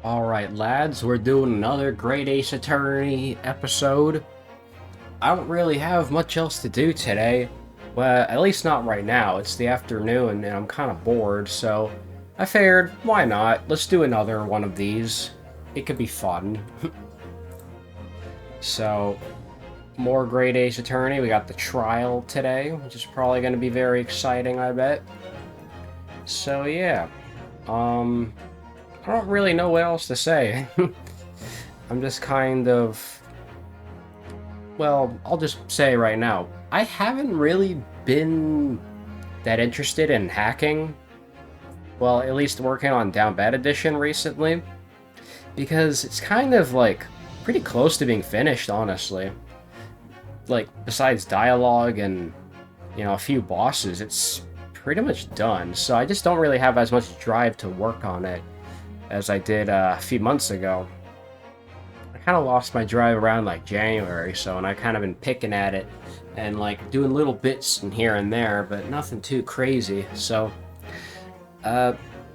Alright, lads, we're doing another Great Ace Attorney episode. I don't really have much else to do today. Well, at least not right now. It's the afternoon and I'm kind of bored, so I figured, why not? Let's do another one of these. It could be fun. So, more Great Ace Attorney. We got the trial today, which is probably going to be very exciting, I bet. So, yeah. I don't really know what else to say. I'm just kind of... Well, I'll just say right now, I haven't really been that interested in hacking. Well, at least working on Down Bad Edition recently. Because it's kind of, like, pretty close to being finished, honestly. Like, besides dialogue and, you know, a few bosses, it's pretty much done. So I just don't really have as much drive to work on it as I did a few months ago. I kind of lost my drive around like January, and I kind of been picking at it and like doing little bits in here and there, but nothing too crazy. So,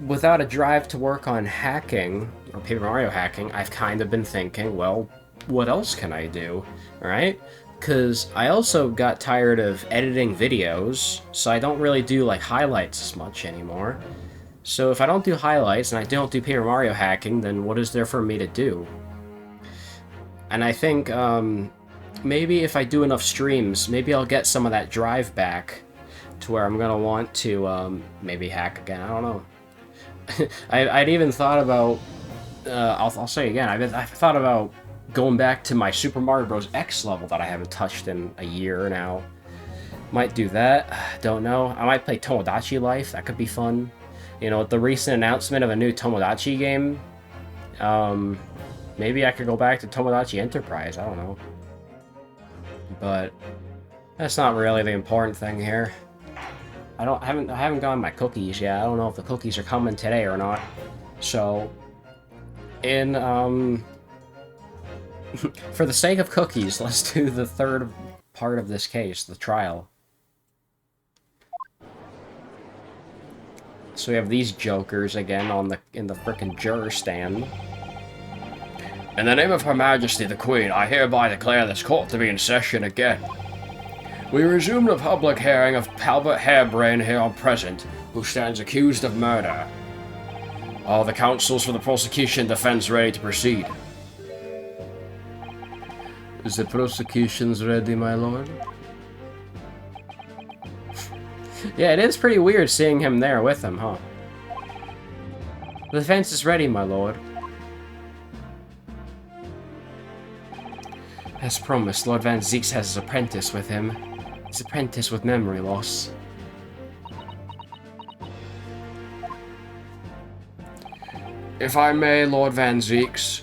without a drive to work on hacking or Paper Mario hacking, I've kind of been thinking, well, what else can I do, right? Because I also got tired of editing videos, so I don't really do like highlights as much anymore. So if I don't do highlights and I don't do Paper Mario hacking, then what is there for me to do? And I think maybe if I do enough streams, maybe I'll get some of that drive back to where I'm gonna want to maybe hack again. I don't know. I'd even thought about. I'll say again. I've thought about going back to my Super Mario Bros. X level that I haven't touched in a year now. Might do that. Don't know. I might play Tomodachi Life. That could be fun. You know, with the recent announcement of a new Tomodachi game, maybe I could go back to Tomodachi Enterprise, I don't know. But that's not really the important thing here. I haven't gotten my cookies yet. I don't know if the cookies are coming today or not. So, for the sake of cookies, let's do the third part of this case, the trial. So we have these jokers again in the frickin' juror stand. In the name of Her Majesty the Queen, I hereby declare this court to be in session again. We resume the public hearing of Albert Harebrain here present, who stands accused of murder. Are the counsels for the prosecution and defense ready to proceed? Is the prosecution's ready, my lord? Yeah, it is pretty weird seeing him there with him, huh? The defense is ready, my lord. As promised, Lord Van Zeeks has his apprentice with him. His apprentice with memory loss. If I may, Lord Van Zeeks.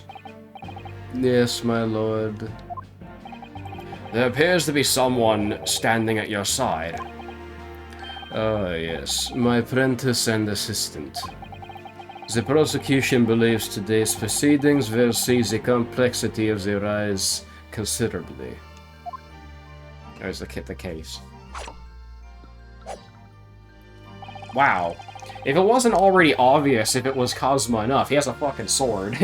Yes, my lord. There appears to be someone standing at your side. Ah, yes, my apprentice and assistant. The prosecution believes today's proceedings will see the complexity of the rise considerably. There's the case. Wow. If it wasn't already obvious if it was Cosmo enough, he has a fucking sword.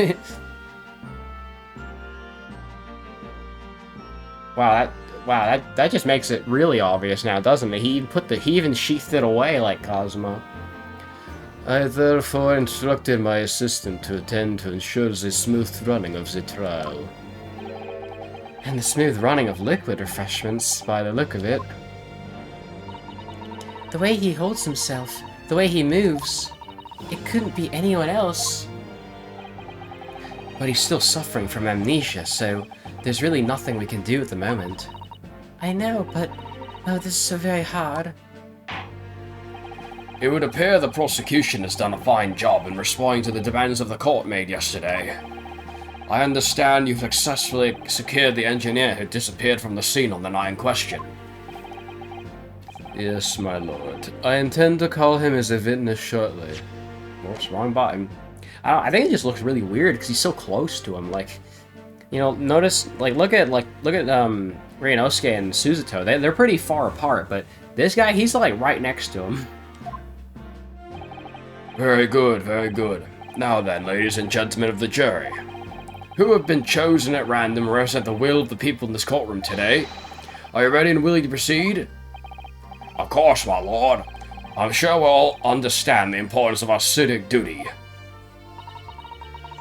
Wow, that just makes it really obvious now, doesn't it? He even sheathed it away like Cosmo. I therefore instructed my assistant to attend to ensure the smooth running of the trial. And the smooth running of liquid refreshments, by the look of it. The way he holds himself, the way he moves, it couldn't be anyone else. But he's still suffering from amnesia, so there's really nothing we can do at the moment. I know, but... oh, this is so very hard. It would appear the prosecution has done a fine job in responding to the demands of the court made yesterday. I understand you've successfully secured the engineer who disappeared from the scene on the night in question. Yes, my lord. I intend to call him as a witness shortly. Whoops, wrong button. I think it just looks really weird because he's so close to him. Like, you know, notice, look at Ryunosuke and Suzuto. They're pretty far apart, but this guy, he's like right next to him. Very good, very good. Now then, ladies and gentlemen of the jury, who have been chosen at random to represent the will of the people in this courtroom today? Are you ready and willing to proceed? Of course, my lord. I'm sure we'll all understand the importance of our civic duty.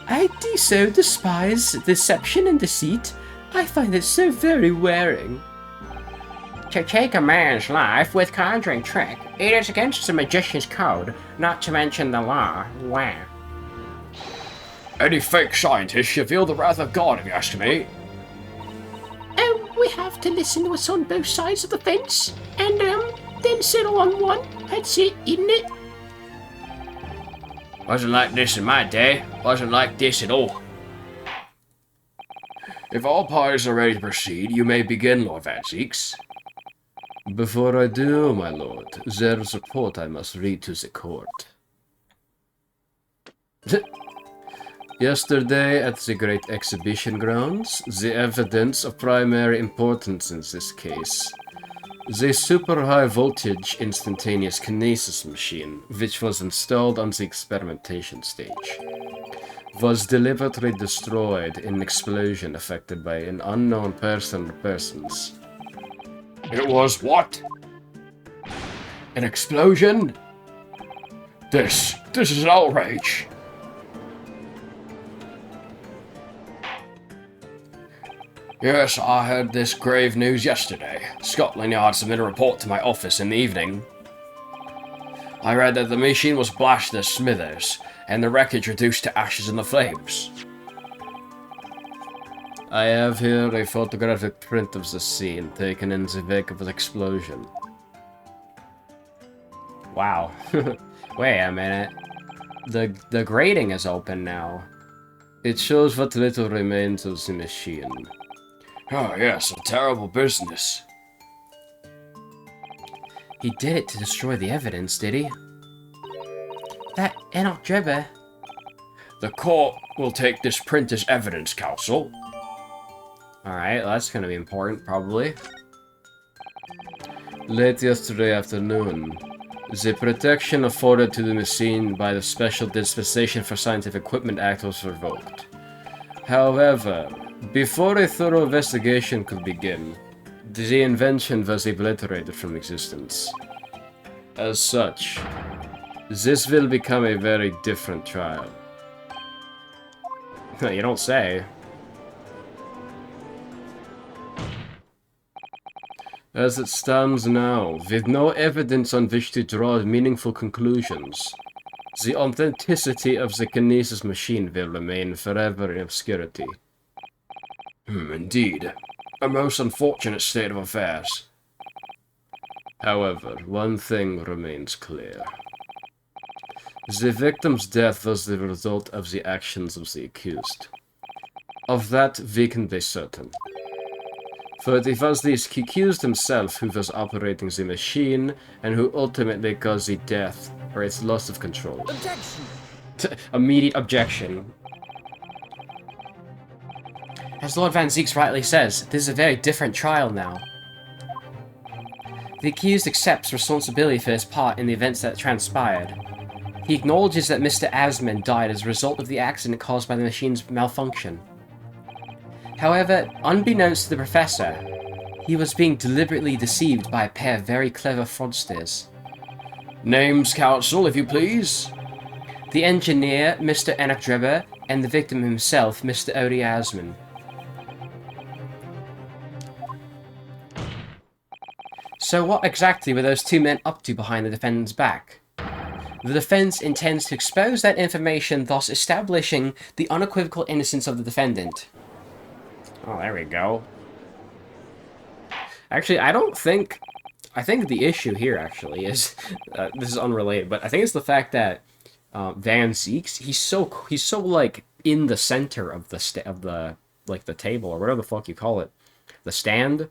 I so despise deception and deceit. I find it so very wearing. To take a man's life with conjuring trick, it is against the magician's code, not to mention the law. Wow. Any fake scientist should feel the wrath of God, if you ask me. Oh, we have to listen to us on both sides of the fence, and then settle on one. That's it, isn't it? Wasn't like this in my day. Wasn't like this at all. If all parties are ready to proceed, you may begin, Lord Van Zieks. Before I do, my lord, there's a report I must read to the court. Yesterday, at the Great Exhibition Grounds, the evidence of primary importance in this case. The super high voltage instantaneous kinesis machine, which was installed on the experimentation stage, was deliberately destroyed in an explosion affected by an unknown person or persons. It was what? An explosion? This is an outrage. Yes, I heard this grave news yesterday. Scotland Yard submitted a report to my office in the evening. I read that the machine was blasted to smithers, and the wreckage reduced to ashes in the flames. I have here a photographic print of the scene taken in the wake of the explosion. Wow. Wait a minute. The grating is open now. It shows what little remains of the machine. Oh yes, a terrible business. He did it to destroy the evidence, did he? That Enoch Drebber. The court will take this print as evidence, counsel. Alright, well, that's gonna be important, probably. Late yesterday afternoon, the protection afforded to the machine by the Special Dispensation for Scientific Equipment Act was revoked. However, before a thorough investigation could begin, the invention was obliterated from existence. As such, this will become a very different trial. You don't say. As it stands now, with no evidence on which to draw meaningful conclusions, the authenticity of the kinesis machine will remain forever in obscurity. Indeed. A most unfortunate state of affairs. However, one thing remains clear. The victim's death was the result of the actions of the accused. Of that we can be certain. For it was the accused himself who was operating the machine, and who ultimately caused the death, or its loss of control. Objection! Immediate objection. As Lord Van Zieks rightly says, this is a very different trial now. The accused accepts responsibility for his part in the events that transpired. He acknowledges that Mr. Asman died as a result of the accident caused by the machine's malfunction. However, unbeknownst to the professor, he was being deliberately deceived by a pair of very clever fraudsters. Names, counsel, if you please. The engineer, Mr. Enoch Drebber, and the victim himself, Mr. Odie Asman. So what exactly were those two men up to behind the defendant's back? The defense intends to expose that information, thus establishing the unequivocal innocence of the defendant. Oh, there we go. Actually, I think the issue here, actually, is... this is unrelated, but I think it's the fact that Van Zieks, he's so, like, in the center of the table, or whatever the fuck you call it. The stand.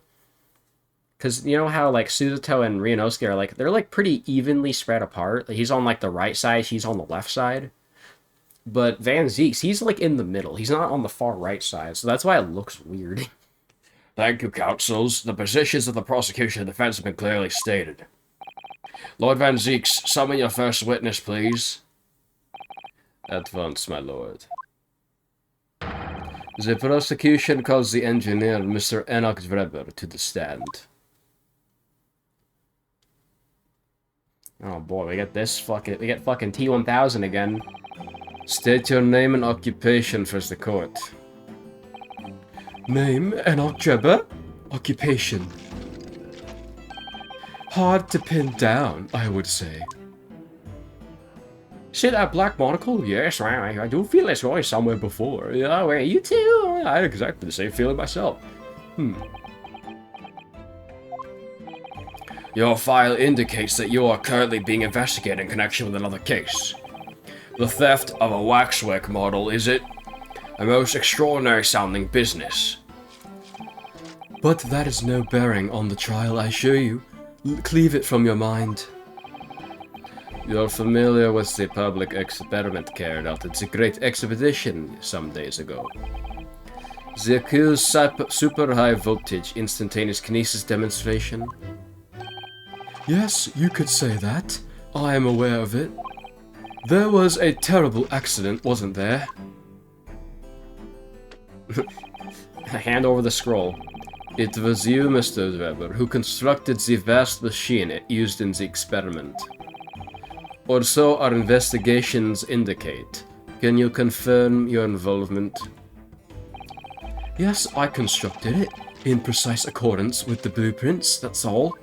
Because you know how, like, Suzuto and Ryunosuke are, like, they're, like, pretty evenly spread apart. Like, he's on, like, the right side, he's on the left side. But Van Zieks, he's, like, in the middle. He's not on the far right side, so that's why it looks weird. Thank you, counsels. The positions of the prosecution and defense have been clearly stated. Lord Van Zieks, summon your first witness, please. At once, my lord. The prosecution calls the engineer, Mr. Enoch Vreber, to the stand. Oh boy, we get fucking T-1000 again. State your name and occupation for the court. Name, Enoch Vreber? Occupation. Hard to pin down, I would say. See that black monocle? Yes, I do feel this voice somewhere before. Yeah, well, you too? I had exactly the same feeling myself. Your file indicates that you are currently being investigated in connection with another case. The theft of a waxwork model, is it? A most extraordinary sounding business. But that is no bearing on the trial, I assure you. Cleave it from your mind. You're familiar with the public experiment carried out at the Great Expedition some days ago. The accused super high voltage instantaneous kinesis demonstration? Yes, you could say that. I am aware of it. There was a terrible accident, wasn't there? Hand over the scroll. It was you, Mr. Weber, who constructed the vast machine used in the experiment. Or so our investigations indicate. Can you confirm your involvement? Yes, I constructed it, in precise accordance with the blueprints, that's all.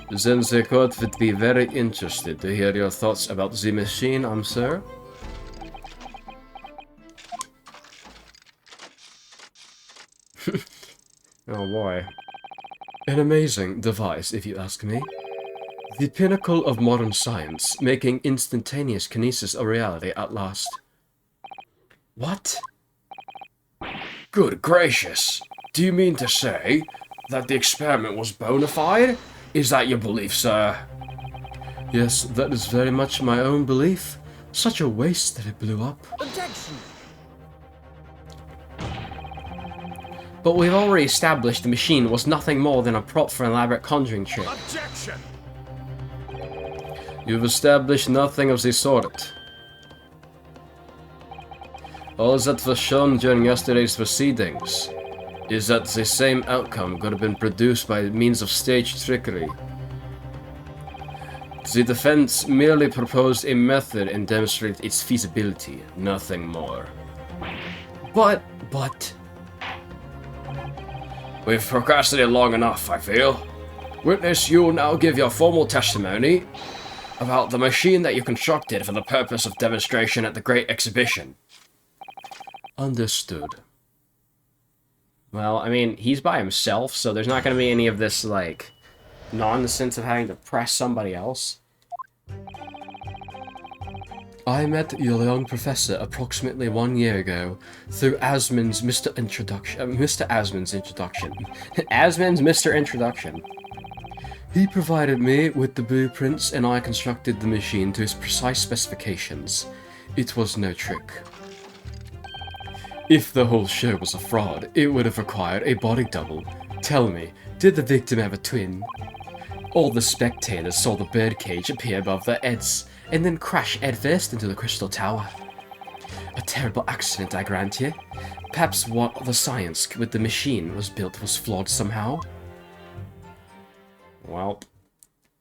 Then the court would be very interested to hear your thoughts about the machine, I'm sure. Oh boy. An amazing device, if you ask me. The pinnacle of modern science, making instantaneous kinesis a reality at last. What? Good gracious! Do you mean to say that the experiment was bona fide? Is that your belief, sir? Yes, that is very much my own belief. Such a waste that it blew up. Objection! But we've already established the machine was nothing more than a prop for an elaborate conjuring trick. Objection! You've established nothing of the sort. All that was shown during yesterday's proceedings is that the same outcome could have been produced by means of staged trickery. The defense merely proposed a method and demonstrated its feasibility, nothing more. But... We've procrastinated long enough, I feel. Witness, you will now give your formal testimony about the machine that you constructed for the purpose of demonstration at the Great Exhibition. Understood. Well, I mean, he's by himself, so there's not going to be any of this, like, nonsense of having to press somebody else. I met your young professor approximately 1 year ago through Asmund's Mr. Introduction. Asmund's Mr. Introduction. He provided me with the blueprints and I constructed the machine to his precise specifications. It was no trick. If the whole show was a fraud, it would have required a body double. Tell me, did the victim have a twin? All the spectators saw the birdcage appear above their heads, and then crash headfirst into the crystal tower. A terrible accident, I grant you. Perhaps what the science with the machine was built was flawed somehow. Well,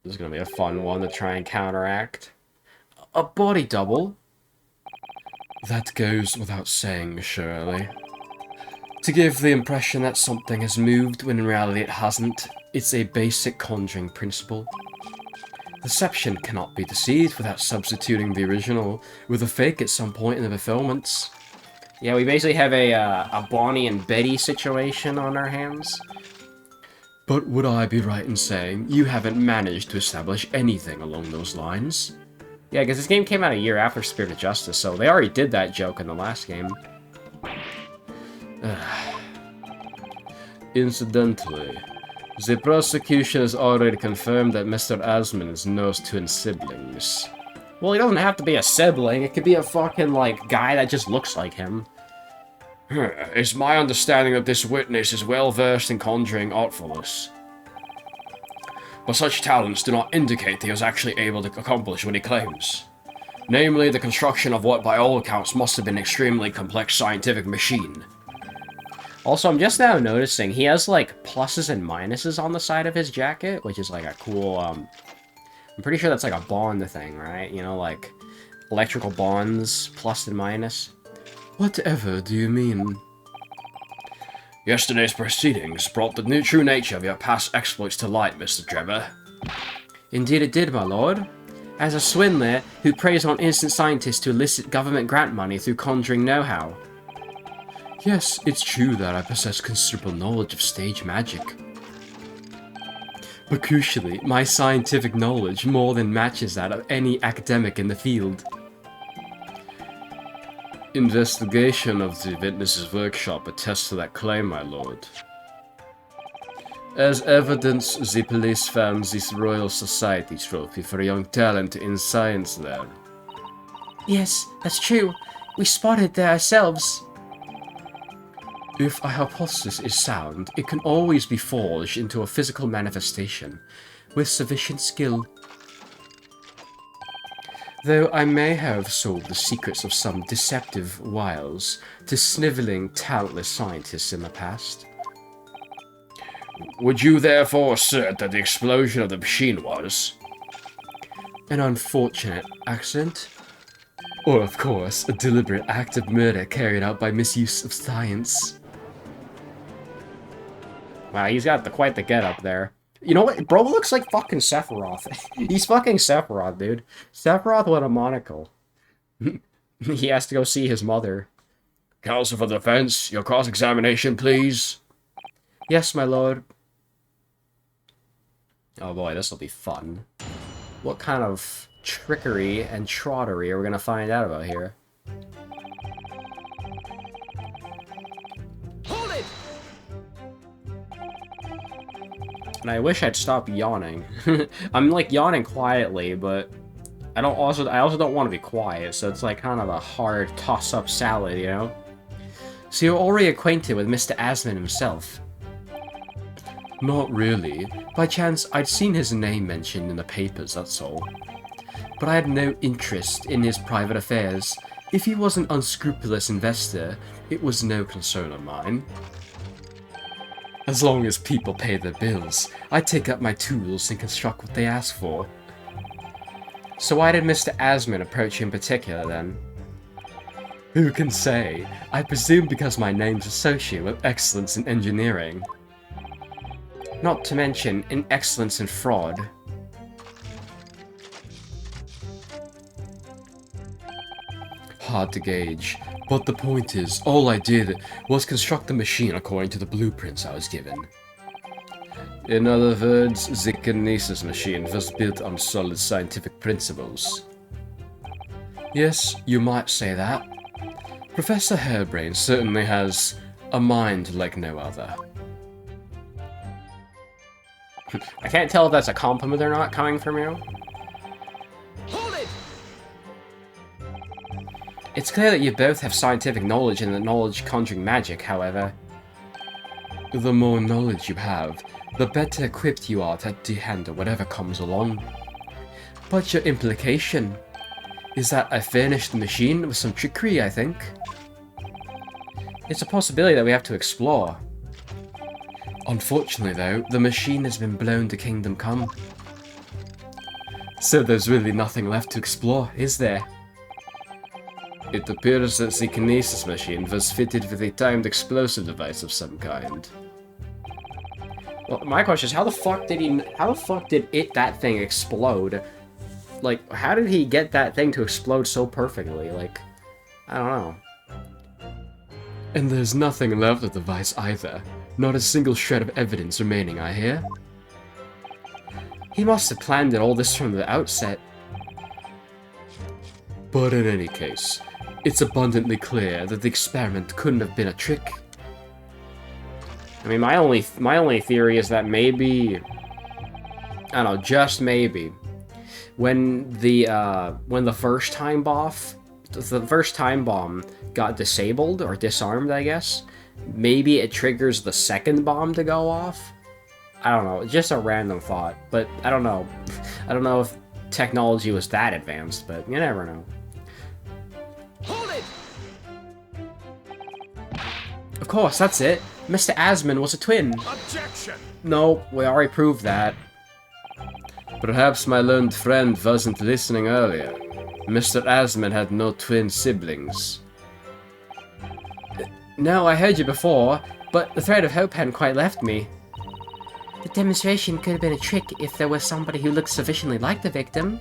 this is going to be a fun one to try and counteract. A body double? That goes without saying, surely. To give the impression that something has moved when in reality it hasn't, it's a basic conjuring principle. Deception cannot be deceived without substituting the original with a fake at some point in the performance. Yeah, we basically have a Bonnie and Betty situation on our hands. But would I be right in saying you haven't managed to establish anything along those lines? Yeah, because this game came out a year after Spirit of Justice, so they already did that joke in the last game. Incidentally, the prosecution has already confirmed that Mr. Asmund has no twin siblings. Well, he doesn't have to be a sibling. It could be a fucking, like, guy that just looks like him. It's my understanding that this witness is well versed in conjuring artfulness. But such talents do not indicate he was actually able to accomplish what he claims. Namely, the construction of what by all accounts must have been an extremely complex scientific machine. Also, I'm just now noticing he has, like, pluses and minuses on the side of his jacket, which is, like, a cool, I'm pretty sure that's, like, a bond thing, right? You know, like, electrical bonds, plus and minus. Whatever do you mean? Yesterday's proceedings brought the new true nature of your past exploits to light, Mr. Trevor. Indeed it did, my lord. As a swindler who preys on innocent scientists to elicit government grant money through conjuring know-how. Yes, it's true that I possess considerable knowledge of stage magic. But crucially, my scientific knowledge more than matches that of any academic in the field. Investigation of the witness's workshop attests to that claim, my lord. As evidence, the police found this Royal Society trophy for young talent in science there. Yes, that's true. We spotted it there ourselves. If a hypothesis is sound, it can always be forged into a physical manifestation, with sufficient skill. Though I may have sold the secrets of some deceptive wiles to sniveling, talentless scientists in the past. Would you therefore assert that the explosion of the machine was an unfortunate accident? Or, of course, a deliberate act of murder carried out by misuse of science? Wow, he's got quite the get-up there. You know what? Bro looks like fucking Sephiroth. He's fucking Sephiroth, dude. Sephiroth with a monocle. He has to go see his mother. Counsel for the defense, your cross-examination, please. Yes, my lord. Oh boy, this'll be fun. What kind of trickery and trottery are we gonna find out about here? Hold it! And I wish I'd stop yawning. I'm like yawning quietly, but I also don't want to be quiet, so it's like kind of a hard toss-up salad, you know? So you're already acquainted with Mr. Asman himself? Not really. By chance, I'd seen his name mentioned in the papers, that's all. But I had no interest in his private affairs. If he was an unscrupulous investor, it was no concern of mine. As long as people pay their bills, I take up my tools and construct what they ask for. So why did Mr. Asman approach you in particular, then? Who can say? I presume because my name's associated with excellence in engineering. Not to mention an excellence in fraud. Hard to gauge, but the point is, all I did was construct the machine according to the blueprints I was given. In other words, the kinesis machine was built on solid scientific principles. Yes, you might say that. Professor Hairbrain certainly has a mind like no other. I can't tell if that's a compliment or not coming from you. Hold it! It's clear that you both have scientific knowledge and the knowledge conjuring magic, however. The more knowledge you have, the better equipped you are to handle whatever comes along. But your implication is that I furnished the machine with some trickery, I think. It's a possibility that we have to explore. Unfortunately, though, the machine has been blown to Kingdom Come. So there's really nothing left to explore, is there? It appears that the kinesis machine was fitted with a timed explosive device of some kind. Well, my question is, how the fuck did that thing explode? Like, how did he get that thing to explode so perfectly? Like, I don't know. And there's nothing left of the device either. Not a single shred of evidence remaining, I hear. He must have planned all this from the outset. But in any case, it's abundantly clear that the experiment couldn't have been a trick. I mean, my only theory is that maybe, I don't know, just maybe, when the first time bomb got disabled or disarmed, I guess, maybe it triggers the second bomb to go off. I don't know, just a random thought, but I don't know. I don't know if technology was that advanced, but you never know. Of course, that's it. Mr. Asman was a twin. Objection! No, we already proved that. Perhaps my learned friend wasn't listening earlier. Mr. Asman had no twin siblings. No, I heard you before, but the thread of hope hadn't quite left me. The demonstration could have been a trick if there was somebody who looked sufficiently like the victim.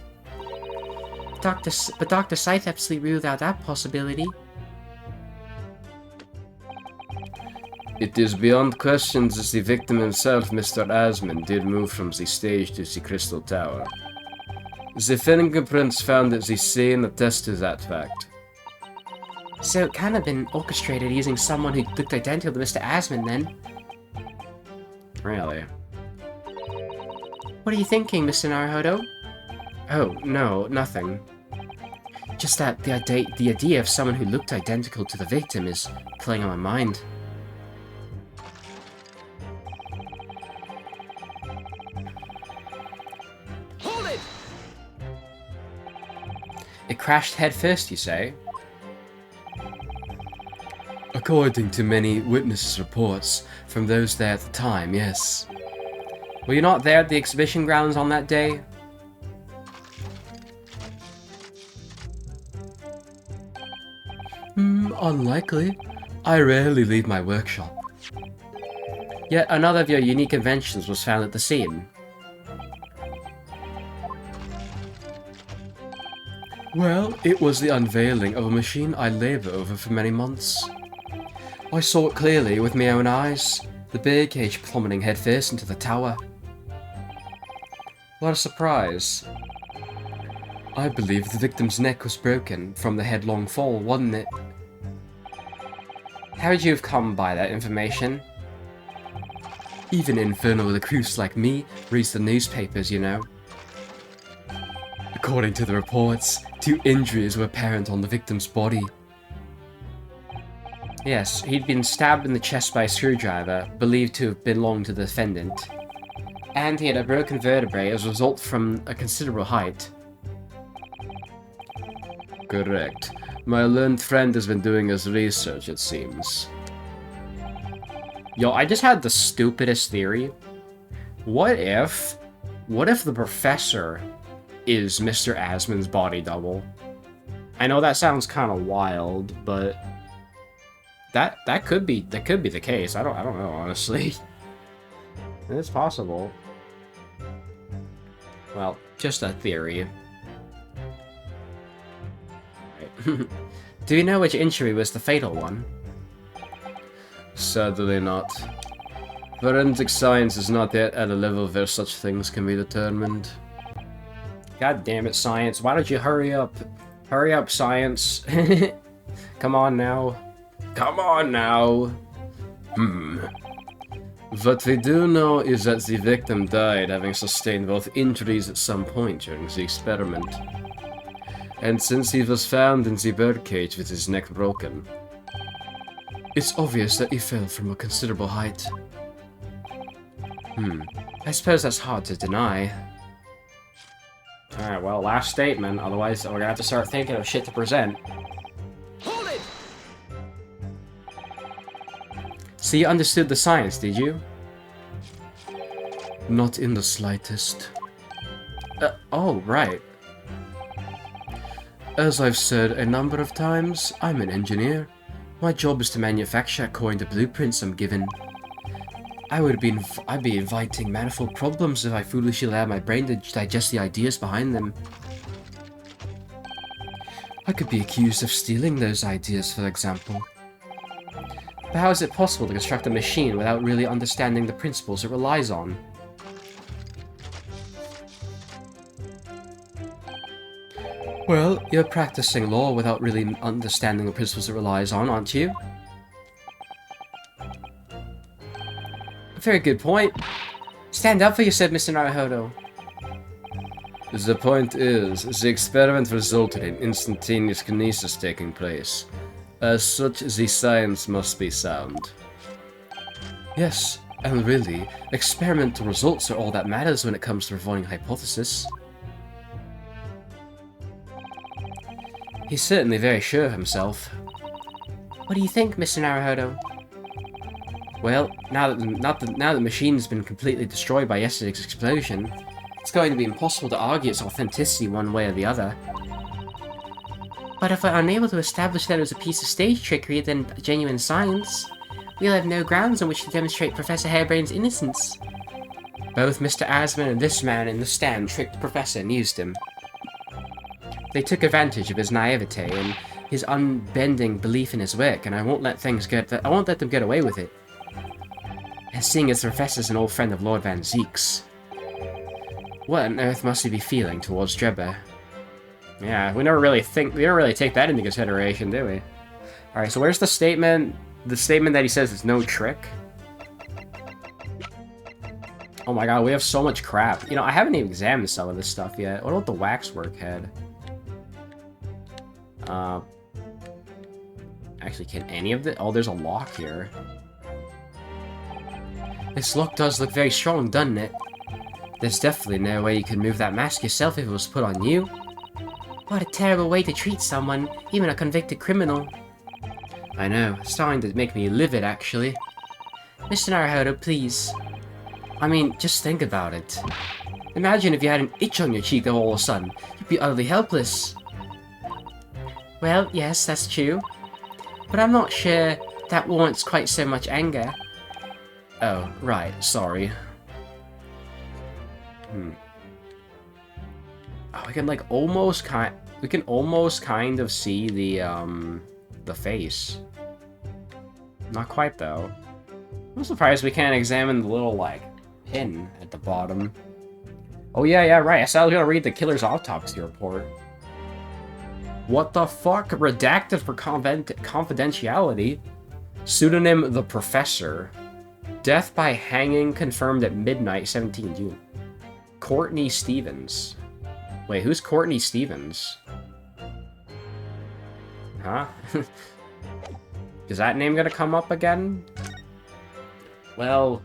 But Dr. Scythe absolutely ruled out that possibility. It is beyond question that the victim himself, Mr. Asman, did move from the stage to the Crystal Tower. The fingerprints found at the scene attest to that fact. So it can't have been orchestrated using someone who looked identical to Mr. Asman, then. Really? What are you thinking, Mr. Naruhodo? Oh, no, nothing. Just that the idea of someone who looked identical to the victim is playing on my mind. Hold it! It crashed headfirst, you say? According to many witnesses' reports from those there at the time, yes. Were you not there at the exhibition grounds on that day? Unlikely. I rarely leave my workshop. Yet another of your unique inventions was found at the scene. Well, it was the unveiling of a machine I labour over for many months. I saw it clearly with my own eyes, the bear cage plummeting headfirst into the tower. What a surprise. I believe the victim's neck was broken from the headlong fall, wasn't it? How would you have come by that information? Even infernal recruits like me reads the newspapers, you know. According to the reports, 2 injuries were apparent on the victim's body. Yes, he'd been stabbed in the chest by a screwdriver, believed to have belonged to the defendant. And he had a broken vertebrae as a result from a considerable height. Correct. My learned friend has been doing his research, it seems. Yo, I just had the stupidest theory. What if the professor is Mr. Asman's body double? I know that sounds kind of wild, but that could be the case. I don't know, honestly. It's possible. Well, just a theory. Right. Do you know which injury was the fatal one? Sadly not. Forensic science is not yet at a level where such things can be determined. God damn it, science. Why don't you hurry up? Hurry up, science. Come on now. Come on now. What we do know is that the victim died having sustained both injuries at some point during the experiment. And since he was found in the birdcage with his neck broken, it's obvious that he fell from a considerable height. I suppose that's hard to deny. Alright, well, last statement, otherwise we're gonna have to start thinking of shit to present. Hold it! So you understood the science, did you? Not in the slightest. Oh, right. As I've said a number of times, I'm an engineer. My job is to manufacture according to blueprints I'm given. I'd be inviting manifold problems if I foolishly allowed my brain to digest the ideas behind them. I could be accused of stealing those ideas, for example. But how is it possible to construct a machine without really understanding the principles it relies on? Well, you're practicing law without really understanding the principles it relies on, aren't you? A very good point. Stand up for yourself, Mr. Naruhodo. The point is, the experiment resulted in instantaneous kinesis taking place. As such, the science must be sound. Yes, and really, experimental results are all that matters when it comes to refining hypothesis. He's certainly very sure of himself. What do you think, Mr. Naruhodo? Well, now that the machine's been completely destroyed by yesterday's explosion, it's going to be impossible to argue its authenticity one way or the other. But if we're unable to establish that it was a piece of stage trickery than genuine science, we'll have no grounds on which to demonstrate Professor Harebrain's innocence. Both Mr. Asman and this man in the stand tricked the Professor and used him. They took advantage of his naivete and his unbending belief in his work, and I won't let them get away with it. And seeing as the Professor's an old friend of Lord Van Zeek's, what on earth must he be feeling towards Drebber? Yeah, we don't really take that into consideration, do we? Alright, so where's the statement? The statement that he says is no trick? Oh my god, we have so much crap. You know, I haven't even examined some of this stuff yet. What about the waxwork head? Actually, can any of the... Oh, there's a lock here. This lock does look very strong, doesn't it? There's definitely no way you could move that mask yourself if it was put on you. What a terrible way to treat someone, even a convicted criminal. I know, it's starting to make me livid, actually. Mr. Naruhodo, please. I mean, just think about it. Imagine if you had an itch on your cheek all of a sudden. You'd be utterly helpless. Well, yes, that's true. But I'm not sure that warrants quite so much anger. Oh, right, sorry. Oh, we can like almost kind of see the face. Not quite though. I'm surprised we can't examine the little like pin at the bottom. Oh yeah, right. I said I was gonna read the killer's autopsy report. What the fuck? Redacted for confidentiality. Pseudonym The Professor. Death by hanging confirmed at midnight, 17 June. Courtney Stevens. Wait, who's Courtney Stevens? Huh? Is that name gonna come up again? Well...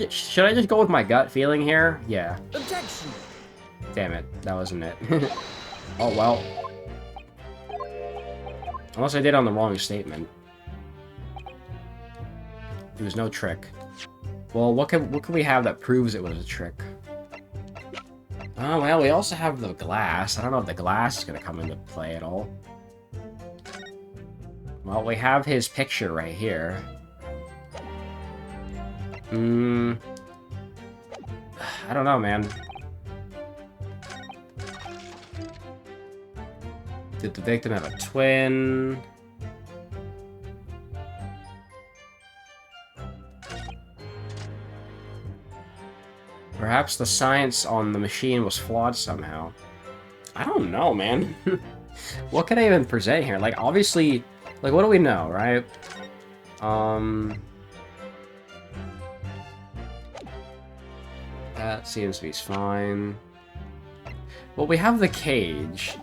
Should I just go with my gut feeling here? Yeah. Objection! Damn it, that wasn't it. Oh well. Unless I did on the wrong statement. It was no trick. Well, what can we have that proves it was a trick? Oh, well, we also have the glass. I don't know if the glass is going to come into play at all. Well, we have his picture right here. I don't know, man. Did the victim have a twin? Perhaps the science on the machine was flawed somehow. I don't know, man. What can I even present here? Like, obviously, like, what do we know, right? That seems to be fine. Well, we have the cage.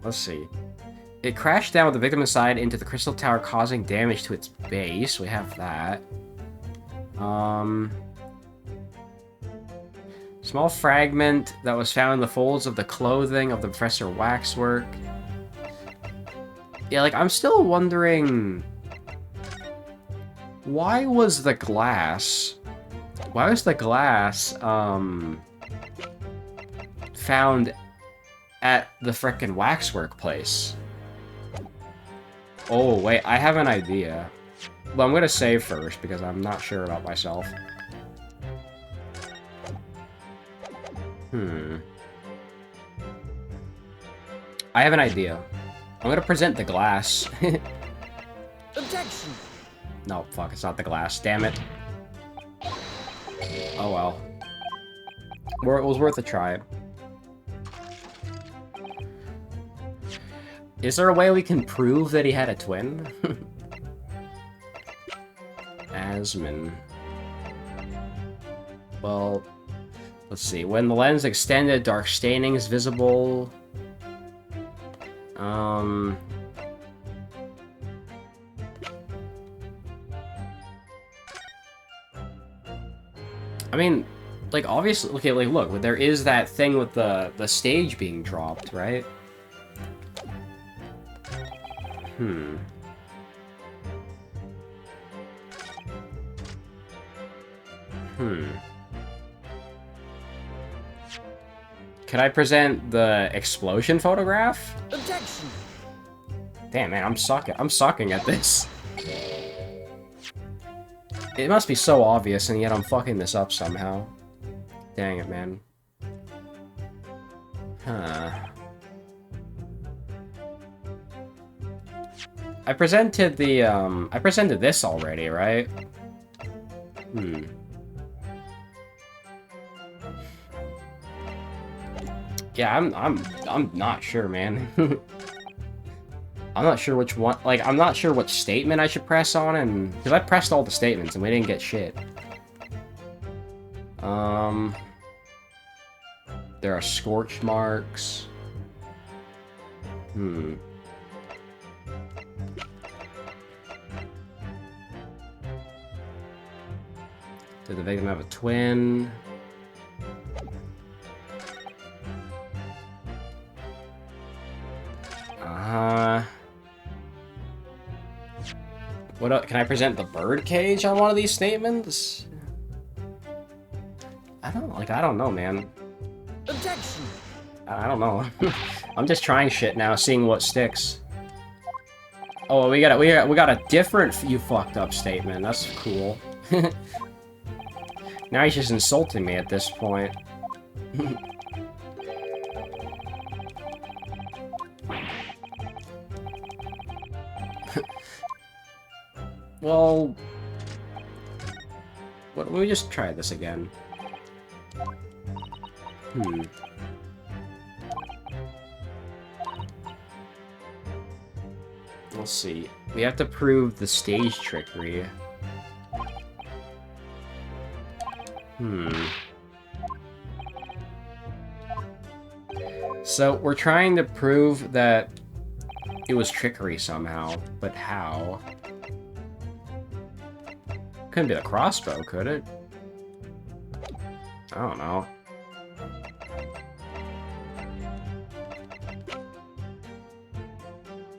Let's see. It crashed down with the victim inside into the crystal tower, causing damage to its base. We have that. Small fragment that was found in the folds of the clothing of the Professor Waxwork. Yeah, like, I'm still wondering... Why was the glass... found at the frickin' waxwork place? Oh, wait, I have an idea. Well, I'm gonna save first, because I'm not sure about myself. I have an idea. I'm gonna present the glass. Objection! No, fuck, it's not the glass. Damn it. Oh well. It was worth a try. Is there a way we can prove that he had a twin? Asman. Well, let's see. When the lens extended, dark staining is visible. I mean, like, obviously, okay, like, look, there is that thing with the stage being dropped, right? Hmm. Can I present the explosion photograph? Objection. Damn, man, I'm sucking at this. It must be so obvious, and yet I'm fucking this up somehow. Dang it, man. Huh. I presented this already, right? Hmm. Yeah, I'm not sure, man. I'm not sure which one, like, I'm not sure which statement I should press on, and... Because I pressed all the statements, and we didn't get shit. There are scorch marks. Hmm. Did the victim have a twin? What else? Can I present the bird cage on one of these statements? I don't know, man. Objection. I don't know. I'm just trying shit now, seeing what sticks. Oh, we got a different you fucked up statement. That's cool. Now he's just insulting me at this point. Well, let me just try this again. Hmm. Let's see. We have to prove the stage trickery. Hmm. So, we're trying to prove that it was trickery somehow, but how? Couldn't be the crossbow, could it? I don't know.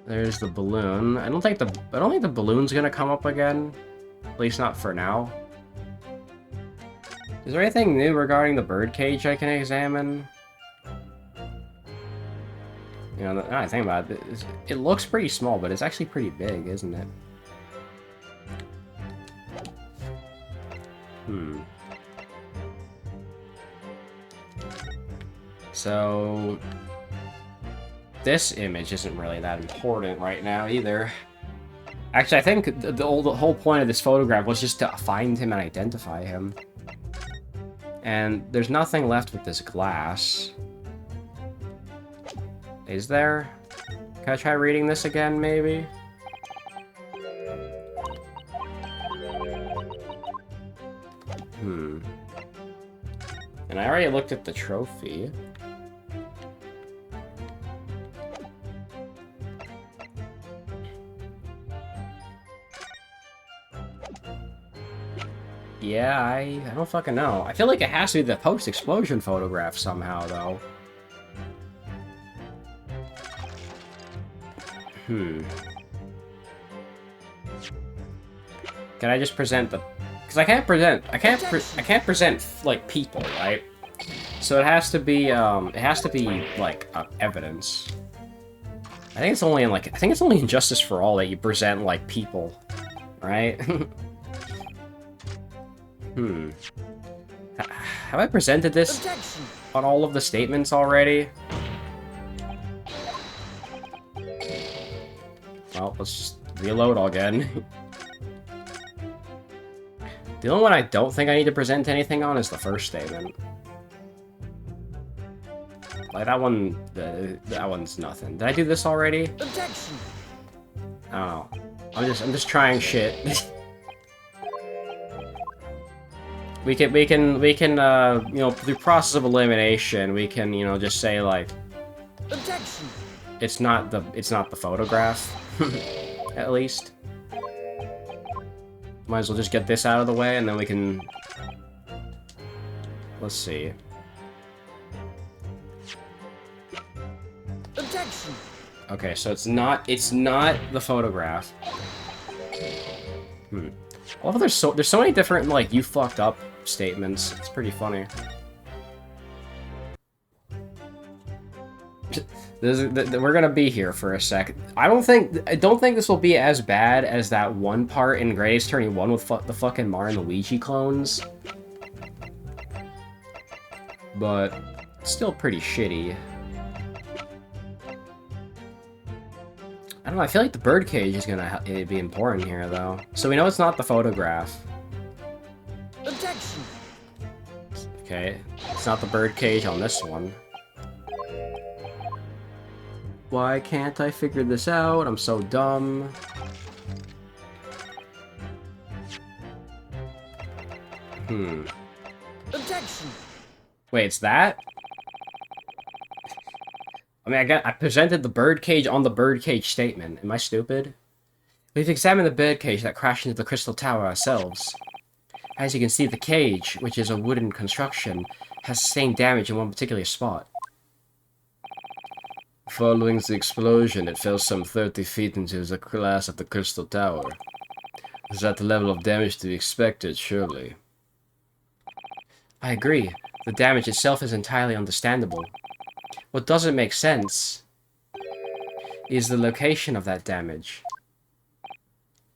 There's the balloon. I don't think the balloon's gonna come up again. At least not for now. Is there anything new regarding the birdcage I can examine? You know, now I think about it, it looks pretty small, but it's actually pretty big, isn't it? Hmm. So... this image isn't really that important right now, either. Actually, I think the whole point of this photograph was just to find him and identify him. And there's nothing left with this glass. Is there? Can I try reading this again, maybe? Hmm. And I already looked at the trophy. Yeah, I don't fucking know. I feel like it has to be the post-explosion photograph somehow, though. Hmm. Can I just present the... Because I can't present, like, people, right? So it has to be, like, evidence. I think it's only in Justice for All that you present, like, people, right? Hmm. Have I presented this Objection. on all of the statements already? Well, let's just reload again. The only one I don't think I need to present anything on is the first statement. Like, that one, that one's nothing. Did I do this already? Objection. I don't know. I'm just trying shit. We can, you know, through process of elimination, we can, you know, just say, like... Objection. It's not the photograph. At least. Might as well just get this out of the way, and then we can... Let's see. Objection. Okay, so it's not the photograph. Hmm. Although there's so many different, like, you fucked up statements. It's pretty funny. We're gonna be here for a sec. I don't think this will be as bad as that one part in Greatest Attorney 1 with the fucking Mario and Luigi clones. But it's still pretty shitty. I don't know, I feel like the birdcage is gonna be important here, though. So we know it's not the photograph. Objection. Okay, it's not the birdcage on this one. Why can't I figure this out? I'm so dumb. Objection. Wait, it's that? I mean, I presented the birdcage on the birdcage statement. Am I stupid? We've examined the birdcage that crashed into the crystal tower ourselves. As you can see, the cage, which is a wooden construction, has sustained damage in one particular spot. Following the explosion, it fell some 30 feet into the glass of the crystal tower. Is that the level of damage to be expected, surely? I agree. The damage itself is entirely understandable. What doesn't make sense is the location of that damage.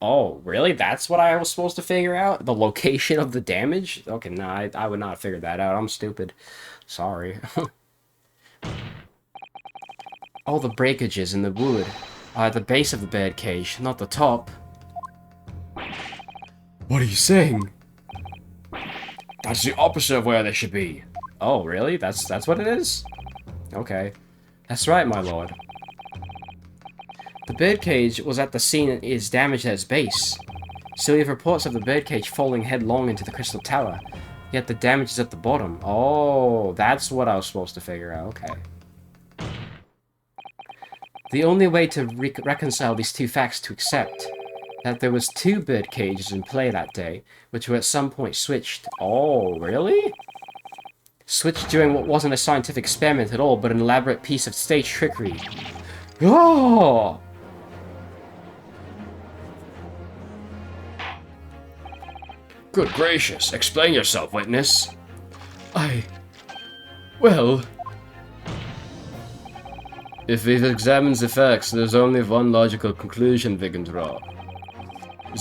Oh, really? That's what I was supposed to figure out? The location of the damage? Okay, no, I would not have figured that out. I'm stupid. Sorry. All the breakages in the wood are at the base of the birdcage, not the top. What are you saying? That's the opposite of where they should be. Oh, really? That's what it is? Okay. That's right, my lord. The birdcage was at the scene and is damaged at its base. So we have reports of the birdcage falling headlong into the crystal tower, yet the damage is at the bottom. Oh, that's what I was supposed to figure out. Okay. The only way to reconcile these two facts to accept that there was 2 bird cages in play that day, which were at some point switched. Oh, really? Switched during what wasn't a scientific experiment at all, but an elaborate piece of stage trickery. Oh! Good gracious, explain yourself, witness. Well... If we've examined the facts, there's only one logical conclusion we can draw.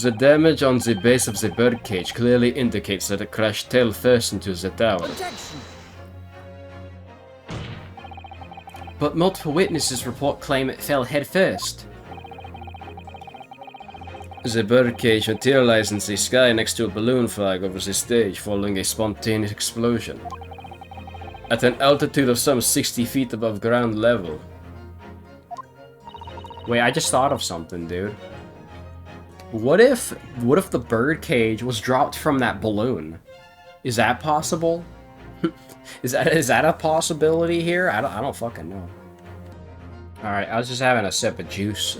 The damage on the base of the birdcage clearly indicates that it crashed tail first into the tower. Objection. But multiple witnesses claim it fell head first. The birdcage materialized in the sky next to a balloon flag over the stage following a spontaneous explosion. At an altitude of some 60 feet above ground level. Wait, I just thought of something, dude. What if the birdcage was dropped from that balloon? Is that possible? is that a possibility here? I don't fucking know. Alright, I was just having a sip of juice.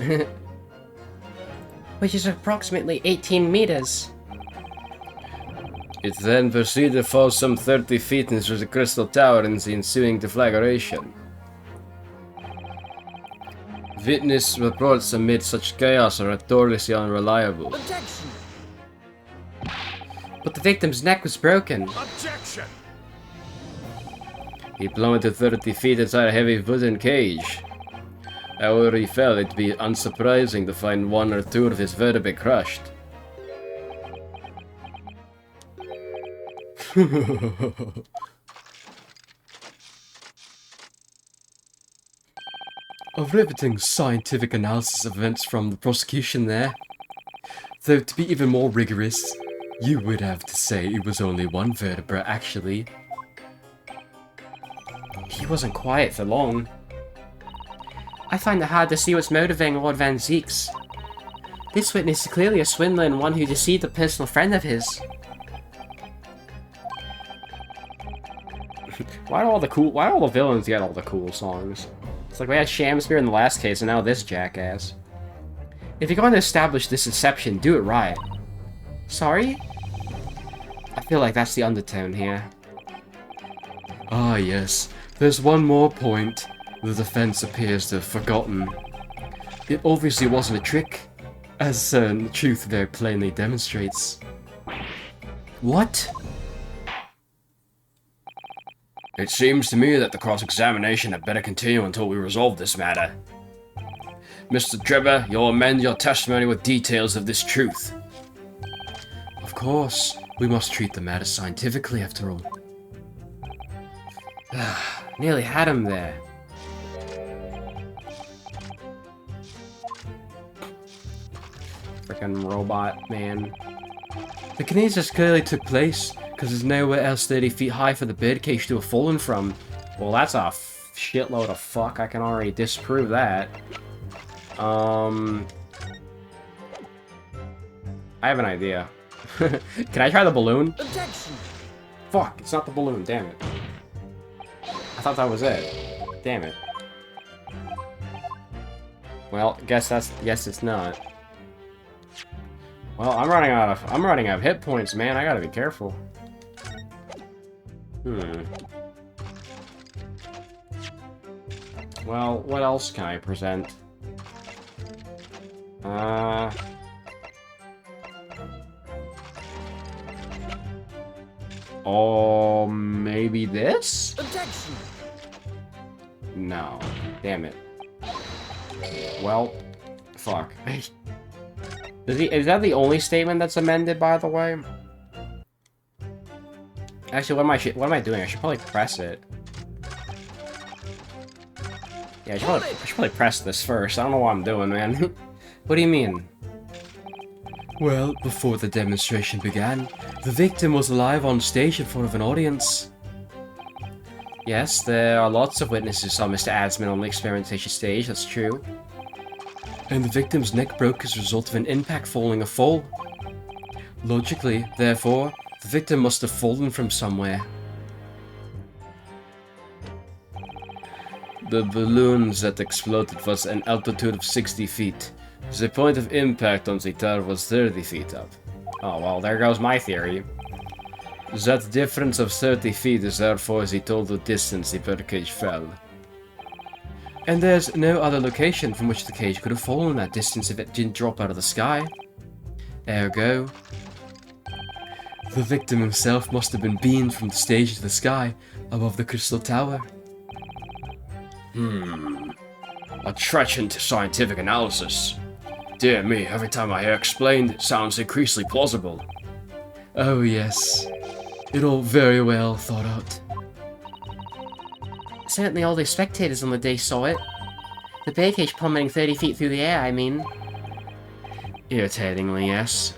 Which is approximately 18 meters. It then proceeded to fall some 30 feet into the crystal tower in the ensuing deflagration. Witness reports amid such chaos are notoriously unreliable. Objection. But the victim's neck was broken. Objection. He plummeted 30 feet inside a heavy wooden cage. However he fell, it'd be unsurprising to find 1 or 2 of his vertebrae crushed. A riveting scientific analysis of events from the prosecution there. Though to be even more rigorous, you would have to say it was only 1 vertebra, actually. He wasn't quiet for long. I find it hard to see what's motivating Lord Van Zeeks. This witness is clearly a swindler and one who deceived a personal friend of his. Why do all the villains get all the cool songs? It's like we had Shamspeare in the last case, and now this jackass. If you're going to establish this deception, do it right. Sorry? I feel like that's the undertone here. Ah, yes. There's one more point the defense appears to have forgotten. It obviously wasn't a trick, as the truth very plainly demonstrates. What? It seems to me that the cross-examination had better continue until we resolve this matter. Mr. Trevor, you'll amend your testimony with details of this truth. Of course, we must treat the matter scientifically after all. Nearly had him there. Frickin' robot man. The kinesis clearly took place, because there's nowhere else 30 feet high for the birdcage to have fallen from. Well, that's a shitload of fuck. I can already disprove that. I have an idea. Can I try the balloon? Objection! Fuck, it's not the balloon, damn it. I thought that was it. Damn it. Well, guess it's not. Well, I'm running out of hit points, man. I gotta be careful. Well, what else can I present? Oh, maybe this? Objection! No. Damn it. Well, fuck. Is that the only statement that's amended, by the way? Actually, what am I doing? I should probably press it. Yeah, I should probably press this first. I don't know what I'm doing, man. What do you mean? Well, before the demonstration began, the victim was live on stage in front of an audience. Yes, there are lots of witnesses who saw Mr. Adsman on the experimentation stage, that's true. And the victim's neck broke as a result of an impact following a fall. Logically, therefore, the victim must have fallen from somewhere. The balloon that exploded was an altitude of 60 feet. The point of impact on the tower was 30 feet up. Oh, well, there goes my theory. That difference of 30 feet is therefore the total distance the birdcage fell. And there's no other location from which the cage could have fallen that distance if it didn't drop out of the sky. Ergo, the victim himself must have been beamed from the stage to the sky above the crystal tower. A trenchant scientific analysis. Dear me, every time I hear explained, it sounds increasingly plausible. Oh yes, it all very well thought out. Certainly all the spectators on the day saw it. The birdcage plummeting 30 feet through the air, I mean. Irritatingly, yes.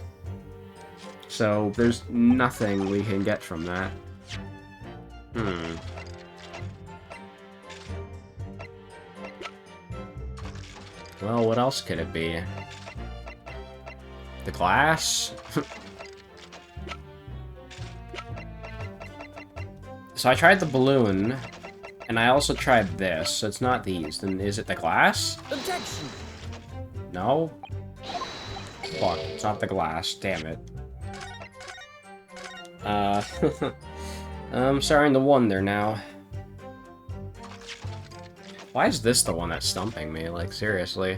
So, there's nothing we can get from that. Well, what else could it be? The glass? So I tried the balloon, and I also tried this, so it's not these. Then is it the glass? Objection! No? Fuck, it's not the glass, damn it. I'm starting to wonder now. Why is this the one that's stumping me? Like, seriously.